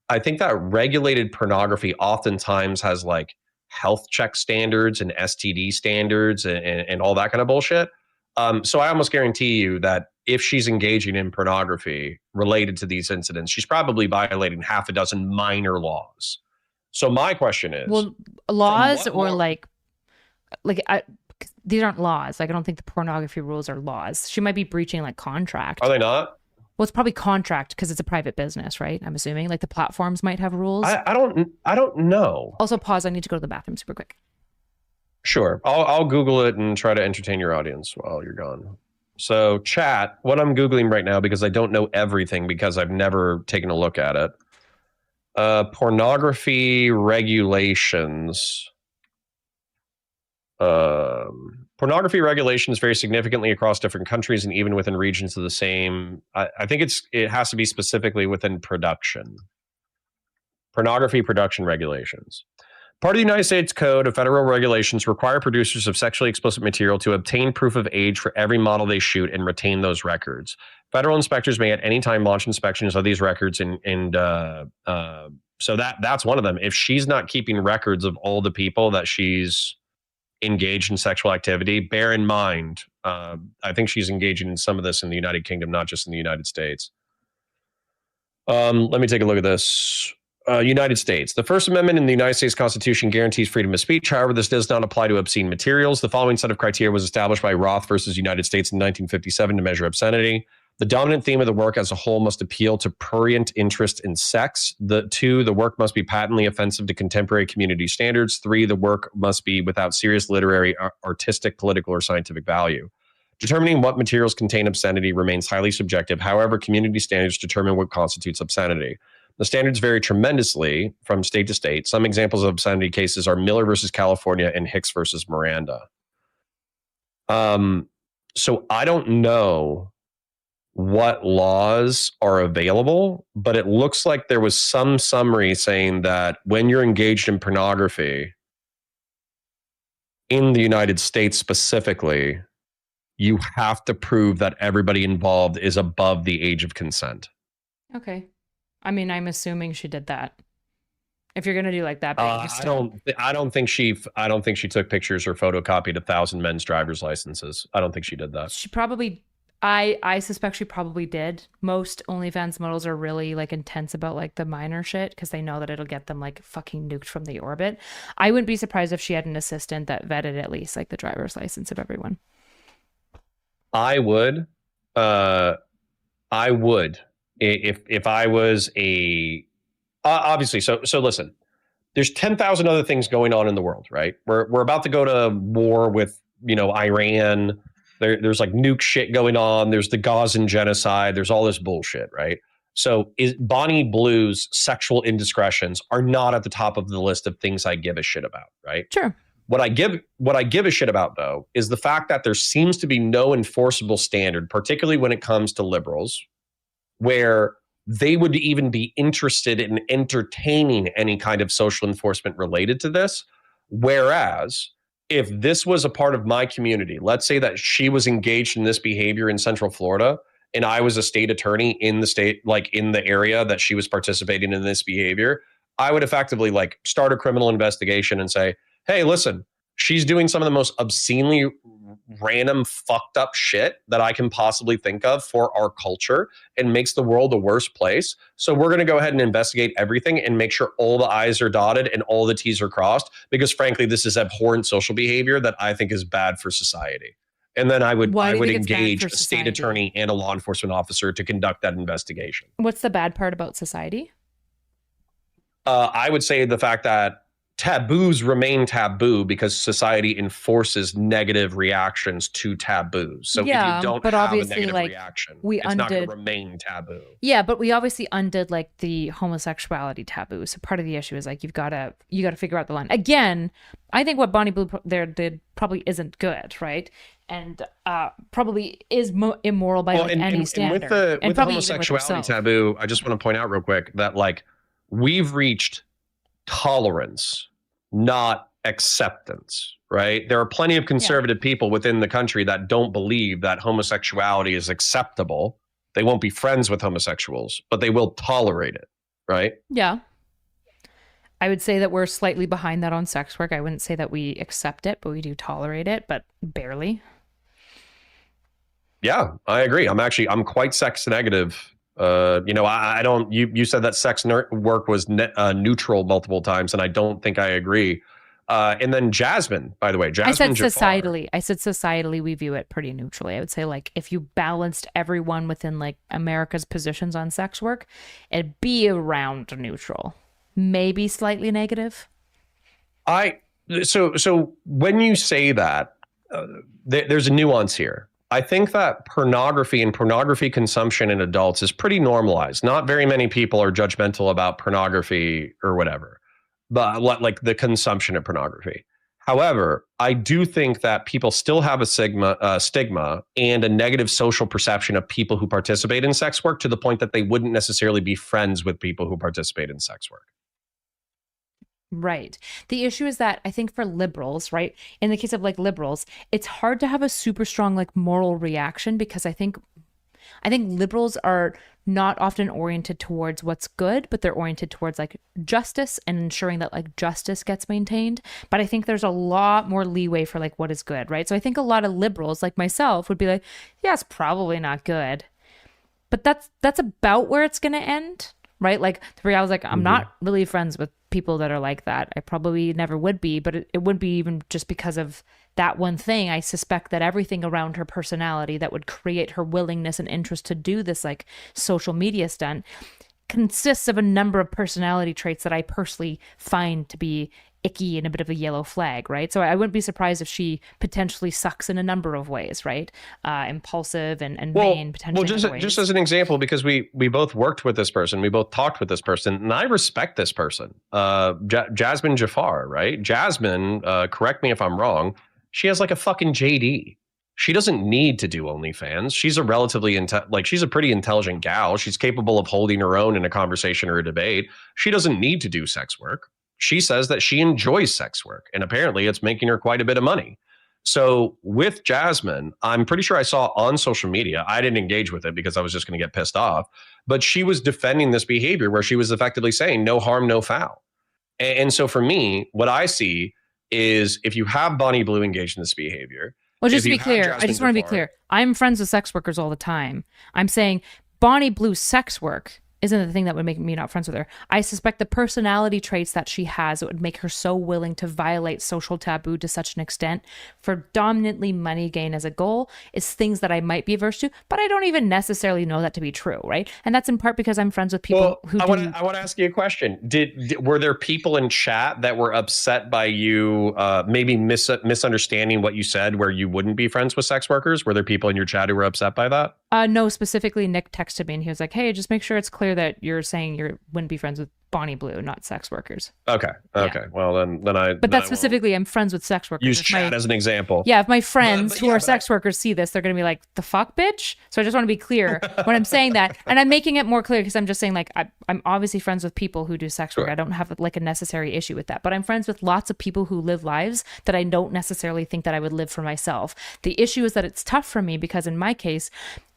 I think that regulated pornography oftentimes has like, health check standards and STD standards and all that kind of bullshit. So I almost guarantee you that if she's engaging in pornography related to these incidents, she's probably violating half a dozen minor laws. So my question is, well, laws or these aren't laws. Like, I don't think the pornography rules are laws. She might be breaching like contract. Are they not? Well, it's probably contract because it's a private business, right? I'm assuming like the platforms might have rules. I don't know. Also, pause. I need to go to the bathroom super quick. Sure. I'll Google it and try to entertain your audience while you're gone. So chat, what I'm Googling right now, because I don't know everything because I've never taken a look at it. Pornography regulations. Pornography regulations vary significantly across different countries and even within regions of the same. I think it has to be specifically within production. Pornography production regulations. Part of the United States Code of Federal Regulations require producers of sexually explicit material to obtain proof of age for every model they shoot and retain those records. Federal inspectors may at any time launch inspections of these records, so that's one of them. If she's not keeping records of all the people that she's engaged in sexual activity, bear in mind, I think she's engaging in some of this in the United Kingdom, not just in the United States. Let me take a look at this. United States. The First Amendment in the United States Constitution guarantees freedom of speech. However, this does not apply to obscene materials. The following set of criteria was established by Roth versus United States in 1957 to measure obscenity. The dominant theme of the work as a whole must appeal to prurient interest in sex. The work must be patently offensive to contemporary community standards. 3, the work must be without serious literary, artistic, political, or scientific value. Determining what materials contain obscenity remains highly subjective. However, community standards determine what constitutes obscenity. The standards vary tremendously from state to state. Some examples of obscenity cases are Miller versus California and Hicks versus Miranda. So I don't know what laws are available, but it looks like there was some summary saying that when you're engaged in pornography in the United States specifically, you have to prove that everybody involved is above the age of consent. Okay. I mean, I'm assuming she did that. If you're gonna do like that, I don't think she took pictures or photocopied 1,000 men's driver's licenses. I don't think she did that. She probably, I suspect she probably did. Most OnlyFans models are really like intense about like the minor shit because they know that it'll get them like fucking nuked from the orbit. I wouldn't be surprised if she had an assistant that vetted at least like the driver's license of everyone. I would. If I was a obviously so listen, there's 10,000 other things going on in the world, right? We're about to go to war with Iran. There's like nuke shit going on. There's the Gazan genocide. There's all this bullshit, right? So Bonnie Blue's sexual indiscretions are not at the top of the list of things I give a shit about, right? Sure. What I give a shit about, though, is the fact that there seems to be no enforceable standard, particularly when it comes to liberals, where they would even be interested in entertaining any kind of social enforcement related to this. Whereas if this was a part of my community, let's say that she was engaged in this behavior in Central Florida and I was a state attorney in the state, like in the area that she was participating in this behavior, I would effectively like start a criminal investigation and say, hey, listen, she's doing some of the most obscenely random fucked up shit that I can possibly think of for our culture and makes the world a worse place. So we're going to go ahead and investigate everything and make sure all the I's are dotted and all the T's are crossed, because frankly, this is abhorrent social behavior that I think is bad for society. And then I would engage a state attorney and a law enforcement officer to conduct that investigation. What's the bad part about society? I would say the fact that taboos remain taboo because society enforces negative reactions to taboos. So yeah, if you don't but have obviously, a negative like, reaction, we it's not going undid to remain taboo. Yeah, but we obviously undid like the homosexuality taboo. So part of the issue is like you gotta figure out the line. Again, I think what Bonnie Blue there did probably isn't good, right? And probably is immoral by any standard. And with the homosexuality taboo, I just want to point out real quick that like we've reached tolerance, not acceptance, right? There are plenty of conservative people within the country that don't believe that homosexuality is acceptable. They won't be friends with homosexuals, but they will tolerate it, right? Yeah. I would say that we're slightly behind that on sex work. I wouldn't say that we accept it, but we do tolerate it, but barely. Yeah, I agree. I'm quite sex negative. I don't, you said that sex work was neutral multiple times, and I don't think I agree. And then Jasmine, by the way, Jasmine I said societally, we view it pretty neutrally. I would say, like, if you balanced everyone within like America's positions on sex work, it'd be around neutral, maybe slightly negative. So when you say that, there's a nuance here. I think that pornography and pornography consumption in adults is pretty normalized. Not very many people are judgmental about pornography or whatever, but like the consumption of pornography. However, I do think that people still have a stigma and a negative social perception of people who participate in sex work, to the point that they wouldn't necessarily be friends with people who participate in sex work. Right. The issue is that I think for liberals, right, in the case of like liberals, it's hard to have a super strong like moral reaction, because I think liberals are not often oriented towards what's good, but they're oriented towards like justice and ensuring that like justice gets maintained. But I think there's a lot more leeway for like what is good, right? So I think a lot of liberals like myself would be like, yeah, it's probably not good. But that's about where it's going to end, right? Like the reality is, like, I'm not really friends with people that are like that. I probably never would be, but it wouldn't be even just because of that one thing. I suspect that everything around her personality that would create her willingness and interest to do this like social media stunt consists of a number of personality traits that I personally find to be icky and a bit of a yellow flag, right? So I wouldn't be surprised if she potentially sucks in a number of ways, right? Impulsive and vain potentially. Well, just as an example, because we both worked with this person, we both talked with this person, and I respect this person, Jasmine Jafar, right? Jasmine, correct me if I'm wrong, she has like a fucking JD. She doesn't need to do OnlyFans. She's a relatively she's a pretty intelligent gal. She's capable of holding her own in a conversation or a debate. She doesn't need to do sex work. She says that she enjoys sex work, and apparently it's making her quite a bit of money. So with Jasmine, I'm pretty sure I saw on social media, I didn't engage with it because I was just going to get pissed off, but she was defending this behavior where she was effectively saying no harm, no foul. And so for me, what I see is, if you have Bonnie Blue engaged in this behavior. Well, just to be clear, I just want to be clear. I'm friends with sex workers all the time. I'm saying Bonnie Blue's sex work isn't the thing that would make me not friends with her. I suspect the personality traits that she has that would make her so willing to violate social taboo to such an extent for dominantly money gain as a goal is things that I might be averse to, but I don't even necessarily know that to be true, right? And that's in part because I'm friends with people who I want to ask you a question. Were there people in chat that were upset by you maybe misunderstanding what you said, where you wouldn't be friends with sex workers? Were there people in your chat who were upset by that? No, specifically Nick texted me and he was like, hey, just make sure it's clear that you're saying you wouldn't be friends with Bonnie Blue, not sex workers. Okay. Yeah. Well, then I. But that's specifically, I'm friends with sex workers. Use chat as an example. Yeah, if my friends who are sex workers see this, they're going to be like, the fuck, bitch? So I just want to be clear when I'm saying that. And I'm making it more clear because I'm just saying, like, I'm obviously friends with people who do sex work. Sure. I don't have like a necessary issue with that. But I'm friends with lots of people who live lives that I don't necessarily think that I would live for myself. The issue is that it's tough for me because in my case,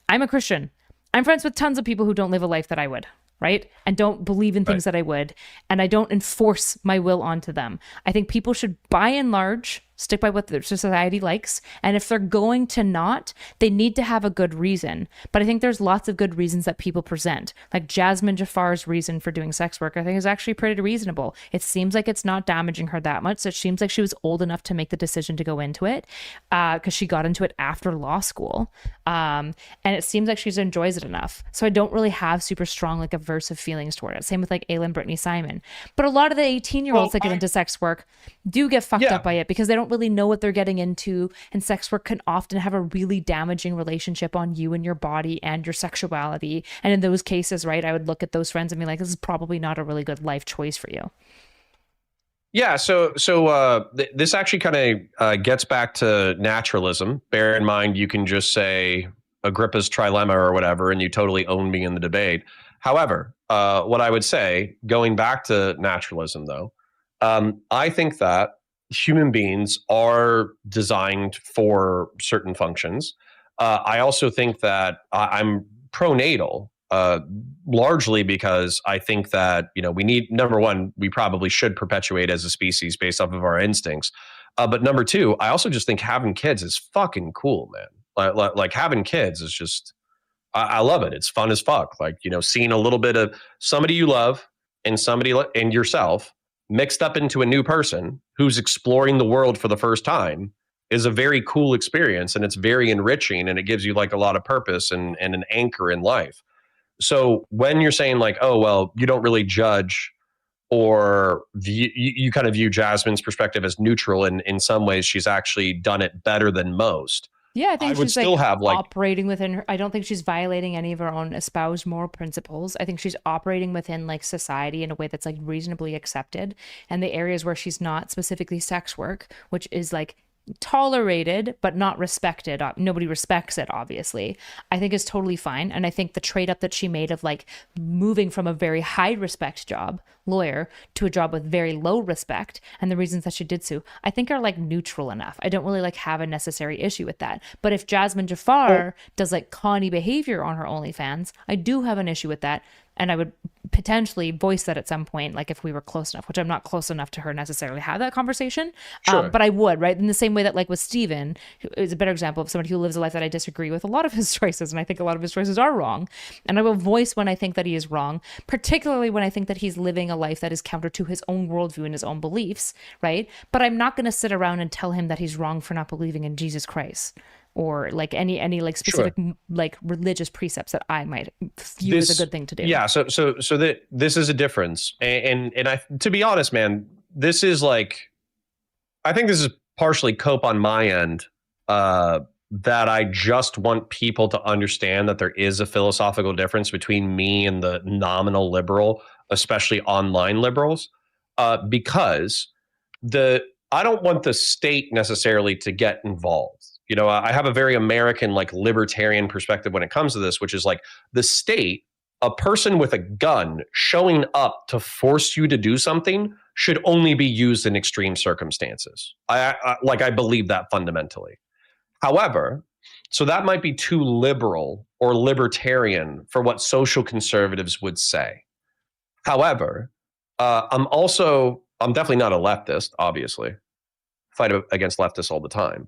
I'm a Christian. I'm friends with tons of people who don't live a life that I would, right? And don't believe in things that I would. And I don't enforce my will onto them. I think people should, by and large, stick by what their society likes. And if they're going to not, they need to have a good reason. But I think there's lots of good reasons that people present. Like Jasmine Jafar's reason for doing sex work, I think is actually pretty reasonable. It seems like it's not damaging her that much. So it seems like she was old enough to make the decision to go into it because she got into it after law school. And it seems like she enjoys it enough. So I don't really have super strong, like, aversive feelings toward it. Same with like Aylin Brittany Simon. But a lot of the 18-year-olds that get into sex work do get fucked up by it because they don't really know what they're getting into, and sex work can often have a really damaging relationship on you and your body and your sexuality. And in those cases, right, I would look at those friends and be like, this is probably not a really good life choice for you. Yeah, so this actually kind of gets back to naturalism. Bear in mind, you can just say Agrippa's trilemma or whatever, and you totally own me in the debate. However, what I would say, going back to naturalism, though, I think that human beings are designed for certain functions. I also think that I'm pronatal. largely because I think that, we need, number one, we probably should perpetuate as a species based off of our instincts. But number two, I also just think having kids is fucking cool, man. Like having kids is just, I love it. It's fun as fuck. Like, seeing a little bit of somebody you love and somebody and yourself mixed up into a new person who's exploring the world for the first time is a very cool experience, and it's very enriching, and it gives you like a lot of purpose and an anchor in life. So when you're saying like, oh, well, you don't really judge, or you kind of view Jasmine's perspective as neutral, and in some ways she's actually done it better than most. Yeah, I think would she's still have like operating within her. I don't think she's violating any of her own espoused moral principles. I think she's operating within like society in a way that's like reasonably accepted. And the areas where she's not, specifically sex work, which is like tolerated but not respected, nobody respects it, obviously, I think is totally fine. And I think the trade up that she made of like moving from a very high respect job, lawyer, to a job with very low respect, and the reasons that she did so, I think are like neutral enough. I don't really like have a necessary issue with that. But if Jasmine Jafar does like Connie behavior on her OnlyFans, I do have an issue with that. And I would potentially voice that at some point, like if we were close enough, which I'm not close enough to her necessarily have that conversation. Sure. But I would, right? In the same way that like with Steven, who is a better example of somebody who lives a life that I disagree with a lot of his choices. And I think a lot of his choices are wrong. And I will voice when I think that he is wrong, particularly when I think that he's living a life that is counter to his own worldview and his own beliefs, right? But I'm not going to sit around and tell him that he's wrong for not believing in Jesus Christ, or like any like specific like religious precepts that I might view as a good thing to do. Yeah. So that this is a difference. And I, to be honest, man, this is like, I think this is partially cope on my end, that I just want people to understand that there is a philosophical difference between me and the nominal liberal, especially online liberals, because I don't want the state necessarily to get involved. I have a very American, like libertarian perspective when it comes to this, which is like the state, a person with a gun showing up to force you to do something should only be used in extreme circumstances. I believe that fundamentally. However, so that might be too liberal or libertarian for what social conservatives would say. However, I'm definitely not a leftist, obviously. Fight against leftists all the time.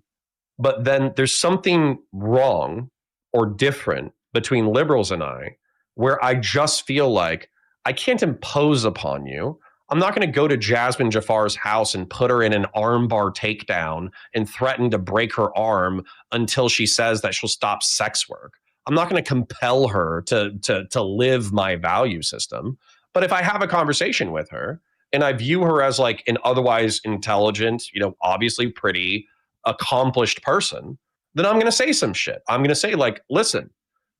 But then there's something wrong or different between liberals and I, where I just feel like I can't impose upon you. I'm not going to go to Jasmine Jafar's house and put her in an armbar takedown and threaten to break her arm until she says that she'll stop sex work. I'm not going to compel her to live my value system. But if I have a conversation with her and I view her as like an otherwise intelligent, obviously pretty, accomplished person, then I'm going to say some shit. I'm going to say like, listen,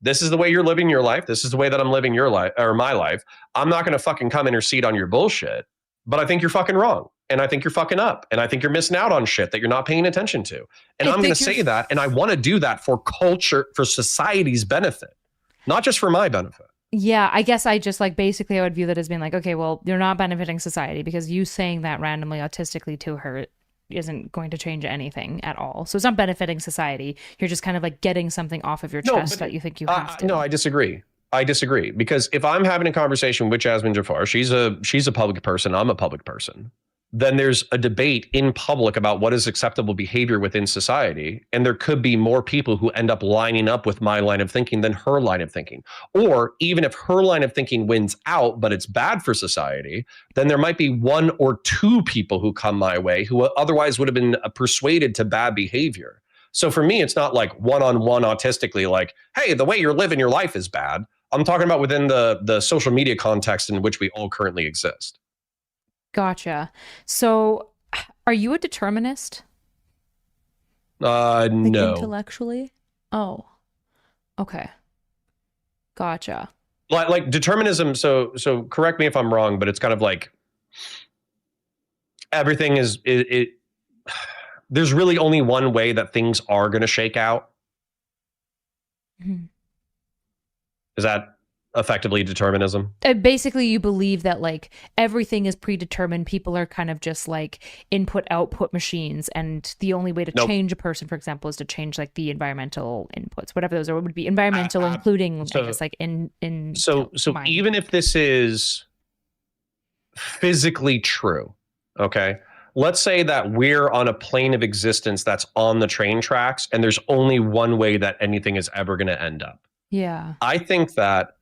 this is the way you're living your life. This is the way that I'm living your life or my life. I'm not going to fucking come intercede on your bullshit, but I think you're fucking wrong. And I think you're fucking up. And I think you're missing out on shit that you're not paying attention to. And I'm going to say that. And I want to do that for culture, for society's benefit, not just for my benefit. Yeah, I guess I just like basically I would view that as being like, okay, well, you're not benefiting society because you saying that randomly autistically to her isn't going to change anything at all. So it's not benefiting society. You're just kind of like getting something off of your chest that you think you have to. No, I disagree. Because if I'm having a conversation with Jasmine Jafar, she's a public person, I'm a public person, then there's a debate in public about what is acceptable behavior within society. And there could be more people who end up lining up with my line of thinking than her line of thinking. Or even if her line of thinking wins out, but it's bad for society, then there might be one or two people who come my way who otherwise would have been persuaded to bad behavior. So for me, it's not like one-on-one autistically like, hey, the way you're living your life is bad. I'm talking about within the social media context in which we all currently exist. Gotcha. So are you a determinist? No. Intellectually? Oh, okay. Gotcha. Like determinism. So correct me if I'm wrong, but it's kind of like everything is it there's really only one way that things are going to shake out. Mm-hmm. Is that effectively determinism? Basically, you believe that like everything is predetermined. People are kind of just like input output machines, and the only way to change a person, for example, is to change like the environmental inputs, whatever those are. Would be environmental, including I guess like in. So even if this is physically true, okay, let's say that we're on a plane of existence that's on the train tracks, and there's only one way that anything is ever going to end up. Yeah, I think that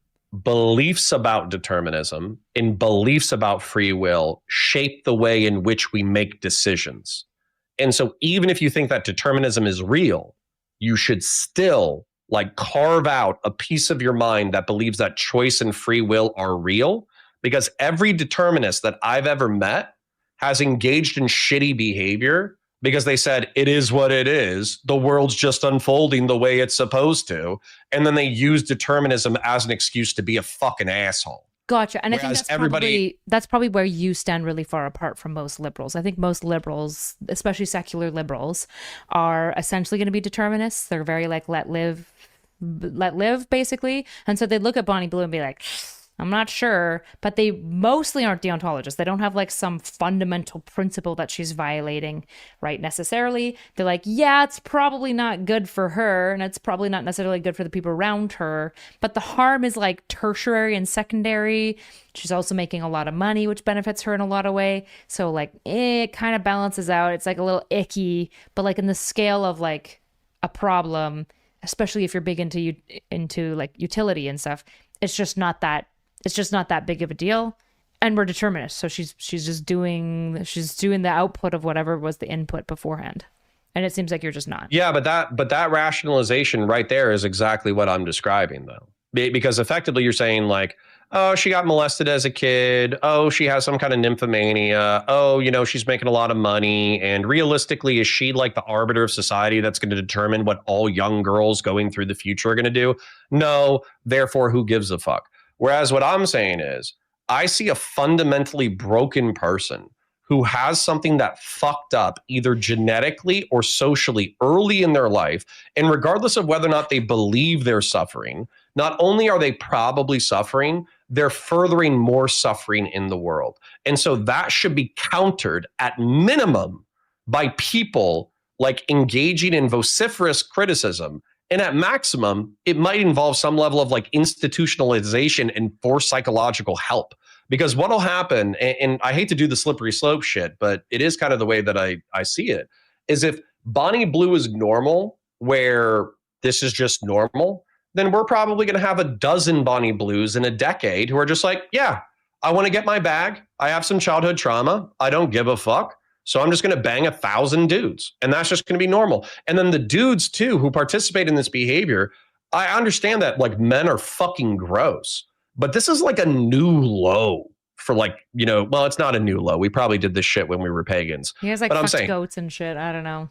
beliefs about determinism and beliefs about free will shape the way in which we make decisions. And so even if you think that determinism is real, you should still like carve out a piece of your mind that believes that choice and free will are real, because every determinist that I've ever met has engaged in shitty behavior because they said, it is what it is. The world's just unfolding the way it's supposed to. And then they use determinism as an excuse to be a fucking asshole. Gotcha. And whereas I think that's probably where you stand really far apart from most liberals. I think most liberals, especially secular liberals, are essentially going to be determinists. They're very like, let live basically. And so they look at Bonnie Blue and be like, I'm not sure, but they mostly aren't deontologists. They don't have like some fundamental principle that she's violating, right? Necessarily. They're like, yeah, it's probably not good for her, and it's probably not necessarily good for the people around her, but the harm is like tertiary and secondary. She's also making a lot of money, which benefits her in a lot of way. So like, it kind of balances out. It's like a little icky, but like in the scale of like a problem, especially if you're big into like utility and stuff, it's just not that big of a deal. And we're determinists, so she's just doing the output of whatever was the input beforehand. And it seems like you're just not. Yeah, but that rationalization right there is exactly what I'm describing, though. Because effectively you're saying like, oh, she got molested as a kid. Oh, she has some kind of nymphomania. Oh, she's making a lot of money. And realistically, is she like the arbiter of society that's going to determine what all young girls going through the future are going to do? No, therefore, who gives a fuck? Whereas what I'm saying is, I see a fundamentally broken person who has something that fucked up either genetically or socially early in their life. And regardless of whether or not they believe they're suffering, not only are they probably suffering, they're furthering more suffering in the world. And so that should be countered at minimum by people like engaging in vociferous criticism. And at maximum, it might involve some level of like institutionalization and forced psychological help. Because what'll happen, and I hate to do the slippery slope shit, but it is kind of the way that I see it, is if Bonnie Blue is normal, where this is just normal, then we're probably going to have a dozen Bonnie Blues in a decade who are just like, yeah, I want to get my bag. I have some childhood trauma. I don't give a fuck. So I'm just going to bang 1,000 dudes, and that's just going to be normal. And then the dudes too, who participate in this behavior, I understand that like men are fucking gross, but this is like a new low for like, well, it's not a new low. We probably did this shit when we were pagans. You guys like fucked goats and shit. I don't know.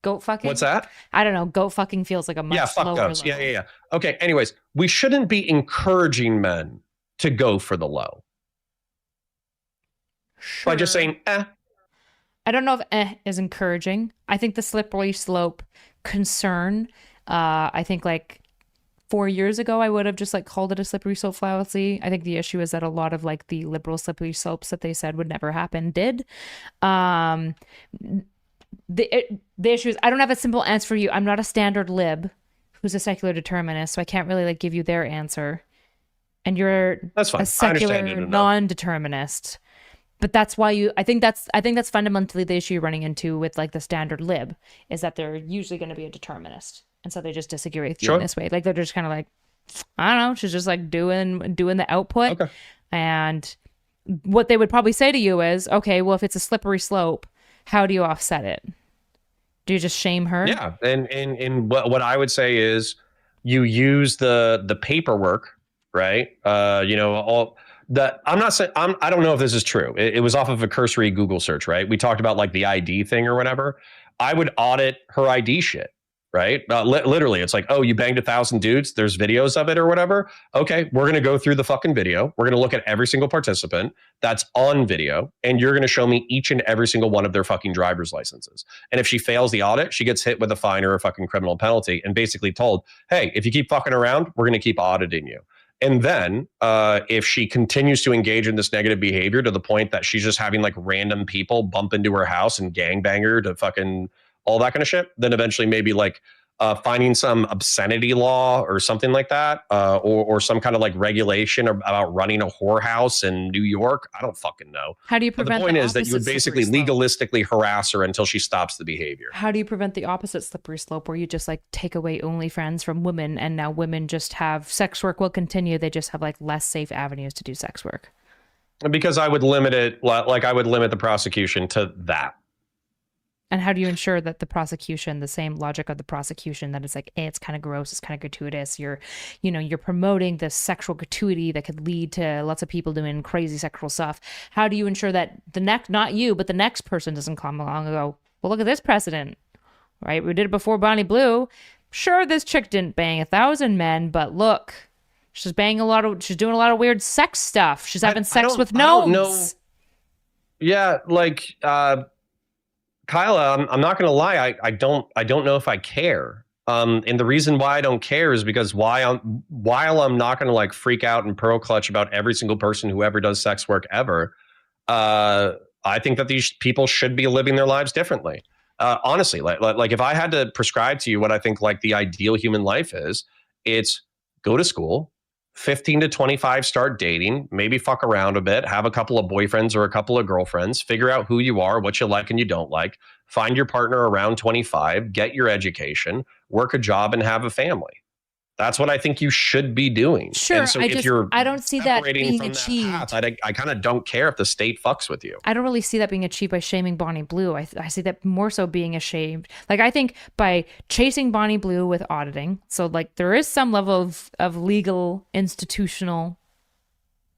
Goat fucking? What's that? I don't know. Goat fucking feels like a much fuck lower goats. level. Yeah. Okay. Anyways, we shouldn't be encouraging men to go for the low. Sure. By just saying, I don't know if is encouraging. I think the slippery slope concern, I think like 4 years ago, I would have just like called it a slippery slope fallacy. I think the issue is that a lot of like the liberal slippery slopes that they said would never happen did. The issue is I don't have a simple answer for you. I'm not a standard lib who's a secular determinist, so I can't really like give you their answer. And you're a secular non-determinist. But that's why I think that's fundamentally the issue you're running into with like the standard lib, is that they're usually going to be a determinist. And so they just disagree with you in this way. Like they're just kind of like, I don't know, she's just like doing the output. Okay. And what they would probably say to you is, okay, well, if it's a slippery slope, how do you offset it? Do you just shame her? Yeah. And what I would say is you use the paperwork, right? I'm not saying I don't know if this is true. It was off of a cursory Google search, right? We talked about like the ID thing or whatever. I would audit her ID shit, right? Literally, it's like, oh, you banged 1,000 dudes. There's videos of it or whatever. Okay, we're gonna go through the fucking video. We're gonna look at every single participant that's on video, and you're gonna show me each and every single one of their fucking driver's licenses. And if she fails the audit, she gets hit with a fine or a fucking criminal penalty, and basically told, hey, if you keep fucking around, we're gonna keep auditing you. And then if she continues to engage in this negative behavior to the point that she's just having like random people bump into her house and gangbang her to fucking all that kind of shit, then eventually maybe like finding some obscenity law or something like that, or some kind of like regulation about running a whorehouse in New York. I don't fucking know. How do you prevent the point is that you would basically legalistically harass her until she stops the behavior. How do you prevent the opposite slippery slope where you just like take away OnlyFans from women and now women just have sex work will continue? They just have like less safe avenues to do sex work. Because I would limit it, like I would limit the prosecution to that. And how do you ensure that the prosecution, the same logic of the prosecution, that it's like, hey, it's kind of gross, it's kind of gratuitous. You're promoting this sexual gratuity that could lead to lots of people doing crazy sexual stuff. How do you ensure that not you, but the next person doesn't come along and go, well, look at this precedent, right? We did it before Bonnie Blue. Sure, this chick didn't bang 1,000 men, but look, she's doing a lot of weird sex stuff. She's having sex with gnomes. Yeah, like, Kyla, I'm not going to lie. I don't know if I care. And the reason why I don't care is because while I'm not going to like freak out and pearl clutch about every single person who ever does sex work ever, I think that these people should be living their lives differently. Honestly, like if I had to prescribe to you what I think like the ideal human life is, it's go to school, 15 to 25, start dating, maybe fuck around a bit, have a couple of boyfriends or a couple of girlfriends, figure out who you are, what you like and you don't like, find your partner around 25, get your education, work a job and have a family. That's what I think you should be doing. Sure. And so I don't see that being achieved. I kind of don't care if the state fucks with you. I don't really see that being achieved by shaming Bonnie Blue. I see that more so being ashamed. Like, I think by chasing Bonnie Blue with auditing, so like there is some level of legal institutional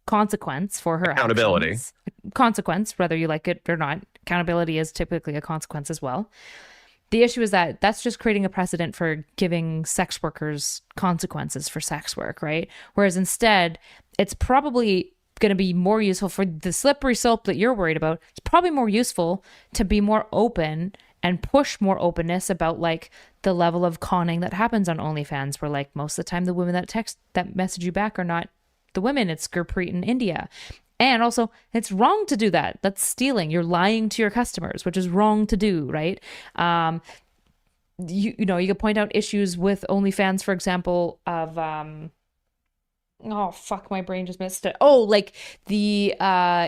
consequence for her accountability actions. Consequence, whether you like it or not. Accountability is typically a consequence as well. The issue is that that's just creating a precedent for giving sex workers consequences for sex work, right? Whereas instead, it's probably going to be more useful for the slippery slope that you're worried about. It's probably more useful to be more open and push more openness about like the level of conning that happens on OnlyFans, where like most of the time the women that message you back are not the women, it's Gurpreet in India. And also, it's wrong to do that. That's stealing. You're lying to your customers, which is wrong to do, right? You could point out issues with OnlyFans, for example, of oh fuck, my brain just missed it. Oh, like the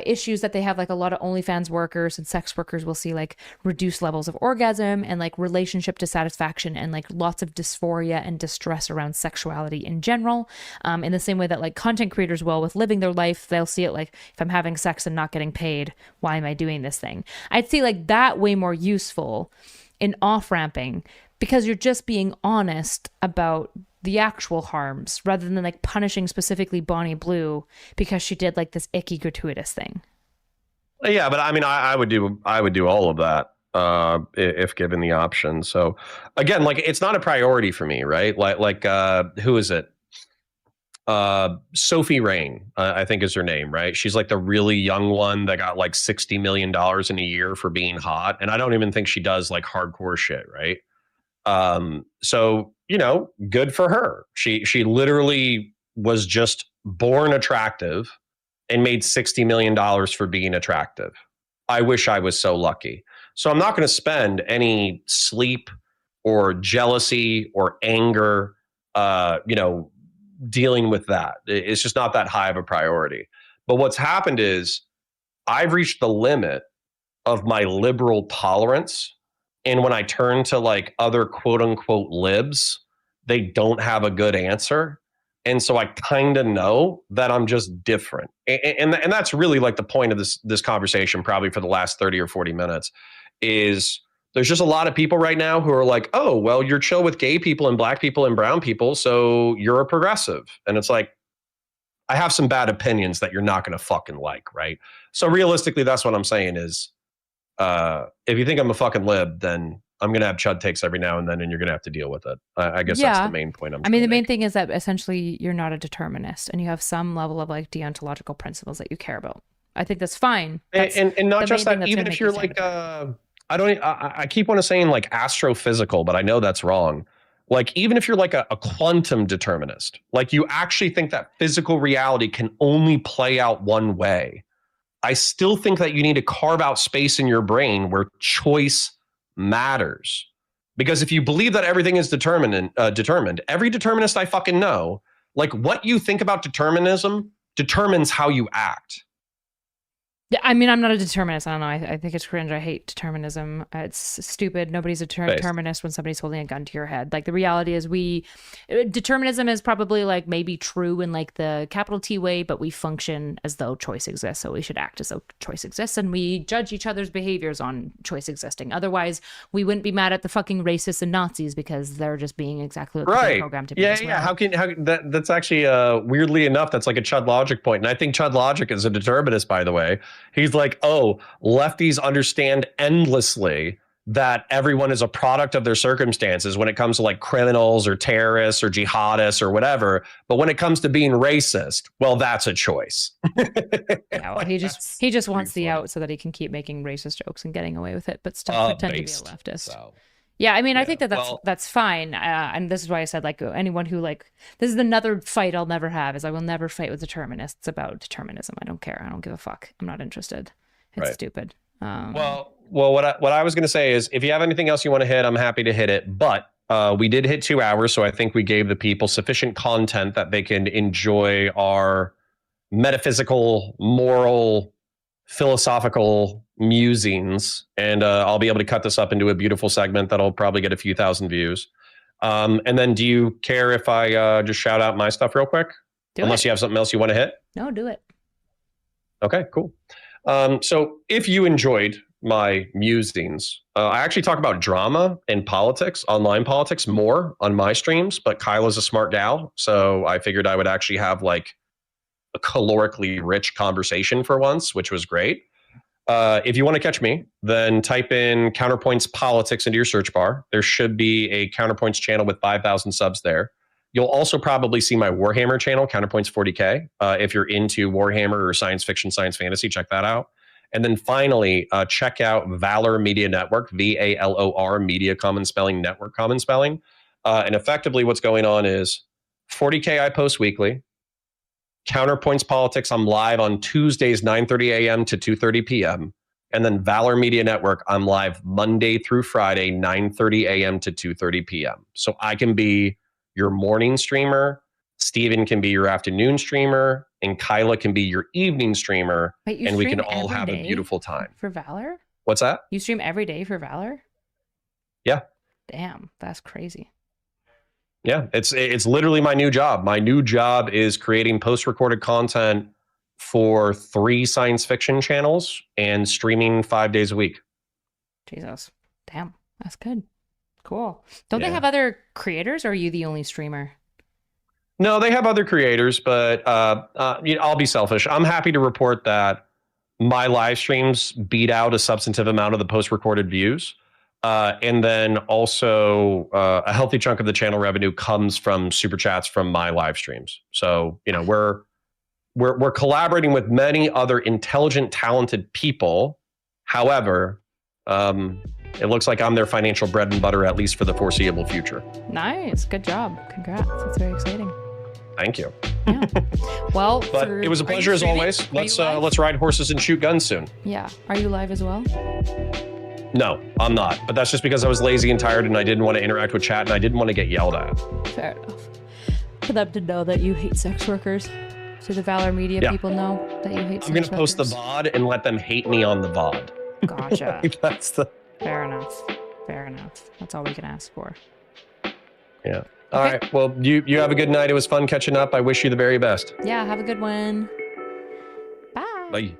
issues that they have, like a lot of OnlyFans workers and sex workers will see like reduced levels of orgasm and like relationship dissatisfaction and like lots of dysphoria and distress around sexuality in general. In the same way that like content creators will with living their life, they'll see it like, if I'm having sex and not getting paid, why am I doing this thing? I'd see like that way more useful in off-ramping, because you're just being honest about the actual harms rather than like punishing specifically Bonnie Blue because she did like this icky gratuitous thing. Yeah, but I mean, I would do all of that if given the option. So again, like it's not a priority for me, right? Like who is it? Sophie Rain, I think is her name, right? She's like the really young one that got like $60 million in a year for being hot, and I don't even think she does like hardcore shit, right? So, good for her. She literally was just born attractive and made $60 million for being attractive. I wish I was so lucky. So I'm not going to spend any sleep or jealousy or anger, dealing with that. It's just not that high of a priority. But what's happened is I've reached the limit of my liberal tolerance. And when I turn to like other quote unquote libs, they don't have a good answer. And so I kind of know that I'm just different. And that's really like the point of this conversation, probably for the last 30 or 40 minutes, is there's just a lot of people right now who are like, oh, well, you're chill with gay people and black people and brown people, so you're a progressive. And it's like, I have some bad opinions that you're not going to fucking like, right? So realistically, that's what I'm saying is, if you think I'm a fucking lib, then I'm going to have chud takes every now and then, and you're going to have to deal with it. I guess that's the main point. The main thing is that essentially you're not a determinist and you have some level of like deontological principles that you care about. I think that's fine. And not just that, even if you're like, I keep on saying like astrophysical, but I know that's wrong. Like, even if you're like a quantum determinist, like you actually think that physical reality can only play out one way, I still think that you need to carve out space in your brain where choice matters. Because if you believe that everything is determined, every determinist I fucking know, like what you think about determinism determines how you act. Yeah, I mean, I'm not a determinist. I don't know. I think it's cringe. I hate determinism. It's stupid. Nobody's a determinist when somebody's holding a gun to your head. Like the reality is determinism is probably like maybe true in like the capital T way, but we function as though choice exists. So we should act as though choice exists, and we judge each other's behaviors on choice existing. Otherwise, we wouldn't be mad at the fucking racists and Nazis because they're just being exactly what they're programmed to be. Yeah. How that's actually weirdly enough, that's like a Chud Logic point. And I think Chud Logic is a determinist, by the way. He's like, oh, lefties understand endlessly that everyone is a product of their circumstances when it comes to like criminals or terrorists or jihadists or whatever. But when it comes to being racist, well, that's a choice. Yeah, well, he just wants the out so that he can keep making racist jokes and getting away with it, but still pretend to be a leftist. So. Yeah, I mean, I think that's fine. And this is why I said, like, anyone who, like, this is another fight I'll never have, is I will never fight with determinists about determinism. I don't care. I don't give a fuck. I'm not interested. It's stupid. Well, what I was going to say is, if you have anything else you want to hit, I'm happy to hit it. But we did hit 2 hours, so I think we gave the people sufficient content that they can enjoy our metaphysical, moral, philosophical musings, and I'll be able to cut this up into a beautiful segment that'll probably get a few thousand views. And then do you care if I just shout out my stuff real quick? Unless you have something else you want to hit? No, do it. Okay, cool. So if you enjoyed my musings, I actually talk about drama and politics, online politics, more on my streams, but Kyla's a smart gal, so I figured I would actually have like a calorically rich conversation for once, which was great. If you want to catch me, then type in Counterpoints Politics into your search bar. There should be a Counterpoints channel with 5,000 subs there. You'll also probably see my Warhammer channel, Counterpoints 40K. If you're into Warhammer or science fiction, science fantasy, check that out. And then finally, check out Valor Media Network, VALOR, Media Common Spelling, Network Common Spelling. And effectively what's going on is 40K I post weekly. Counterpoints Politics, I'm live on Tuesdays, 9:30 a.m. to 2:30 p.m. And then Valor Media Network, I'm live Monday through Friday, 9:30 a.m. to 2:30 p.m. So I can be your morning streamer, Steven can be your afternoon streamer, and Kyla can be your evening streamer. Wait, and we can all have a beautiful time. For Valor? What's that? You stream every day for Valor? Yeah. Damn, that's crazy. Yeah, it's literally my new job. My new job is creating post-recorded content for 3 science fiction channels and streaming 5 days a week. Jesus. Damn, that's good. Cool. Don't they have other creators, or are you the only streamer? No, they have other creators, but I'll be selfish. I'm happy to report that my live streams beat out a substantive amount of the post-recorded views. And then also a healthy chunk of the channel revenue comes from super chats from my live streams. So, you know, we're collaborating with many other intelligent, talented people. However, it looks like I'm their financial bread and butter, at least for the foreseeable future. Nice. Good job. Congrats. That's very exciting. Thank you. Yeah. Well, but it was a pleasure as always. Let's ride horses and shoot guns soon. Yeah. Are you live as well? No, I'm not. But that's just because I was lazy and tired and I didn't want to interact with chat and I didn't want to get yelled at. Fair enough. For them to know that you hate sex workers. So the Valor Media people know that you hate sex workers. I'm going to post the VOD and let them hate me on the VOD. Gotcha. That's the... Fair enough. Fair enough. That's all we can ask for. Yeah. All right. Well, you have a good night. It was fun catching up. I wish you the very best. Yeah, have a good one. Bye. Bye.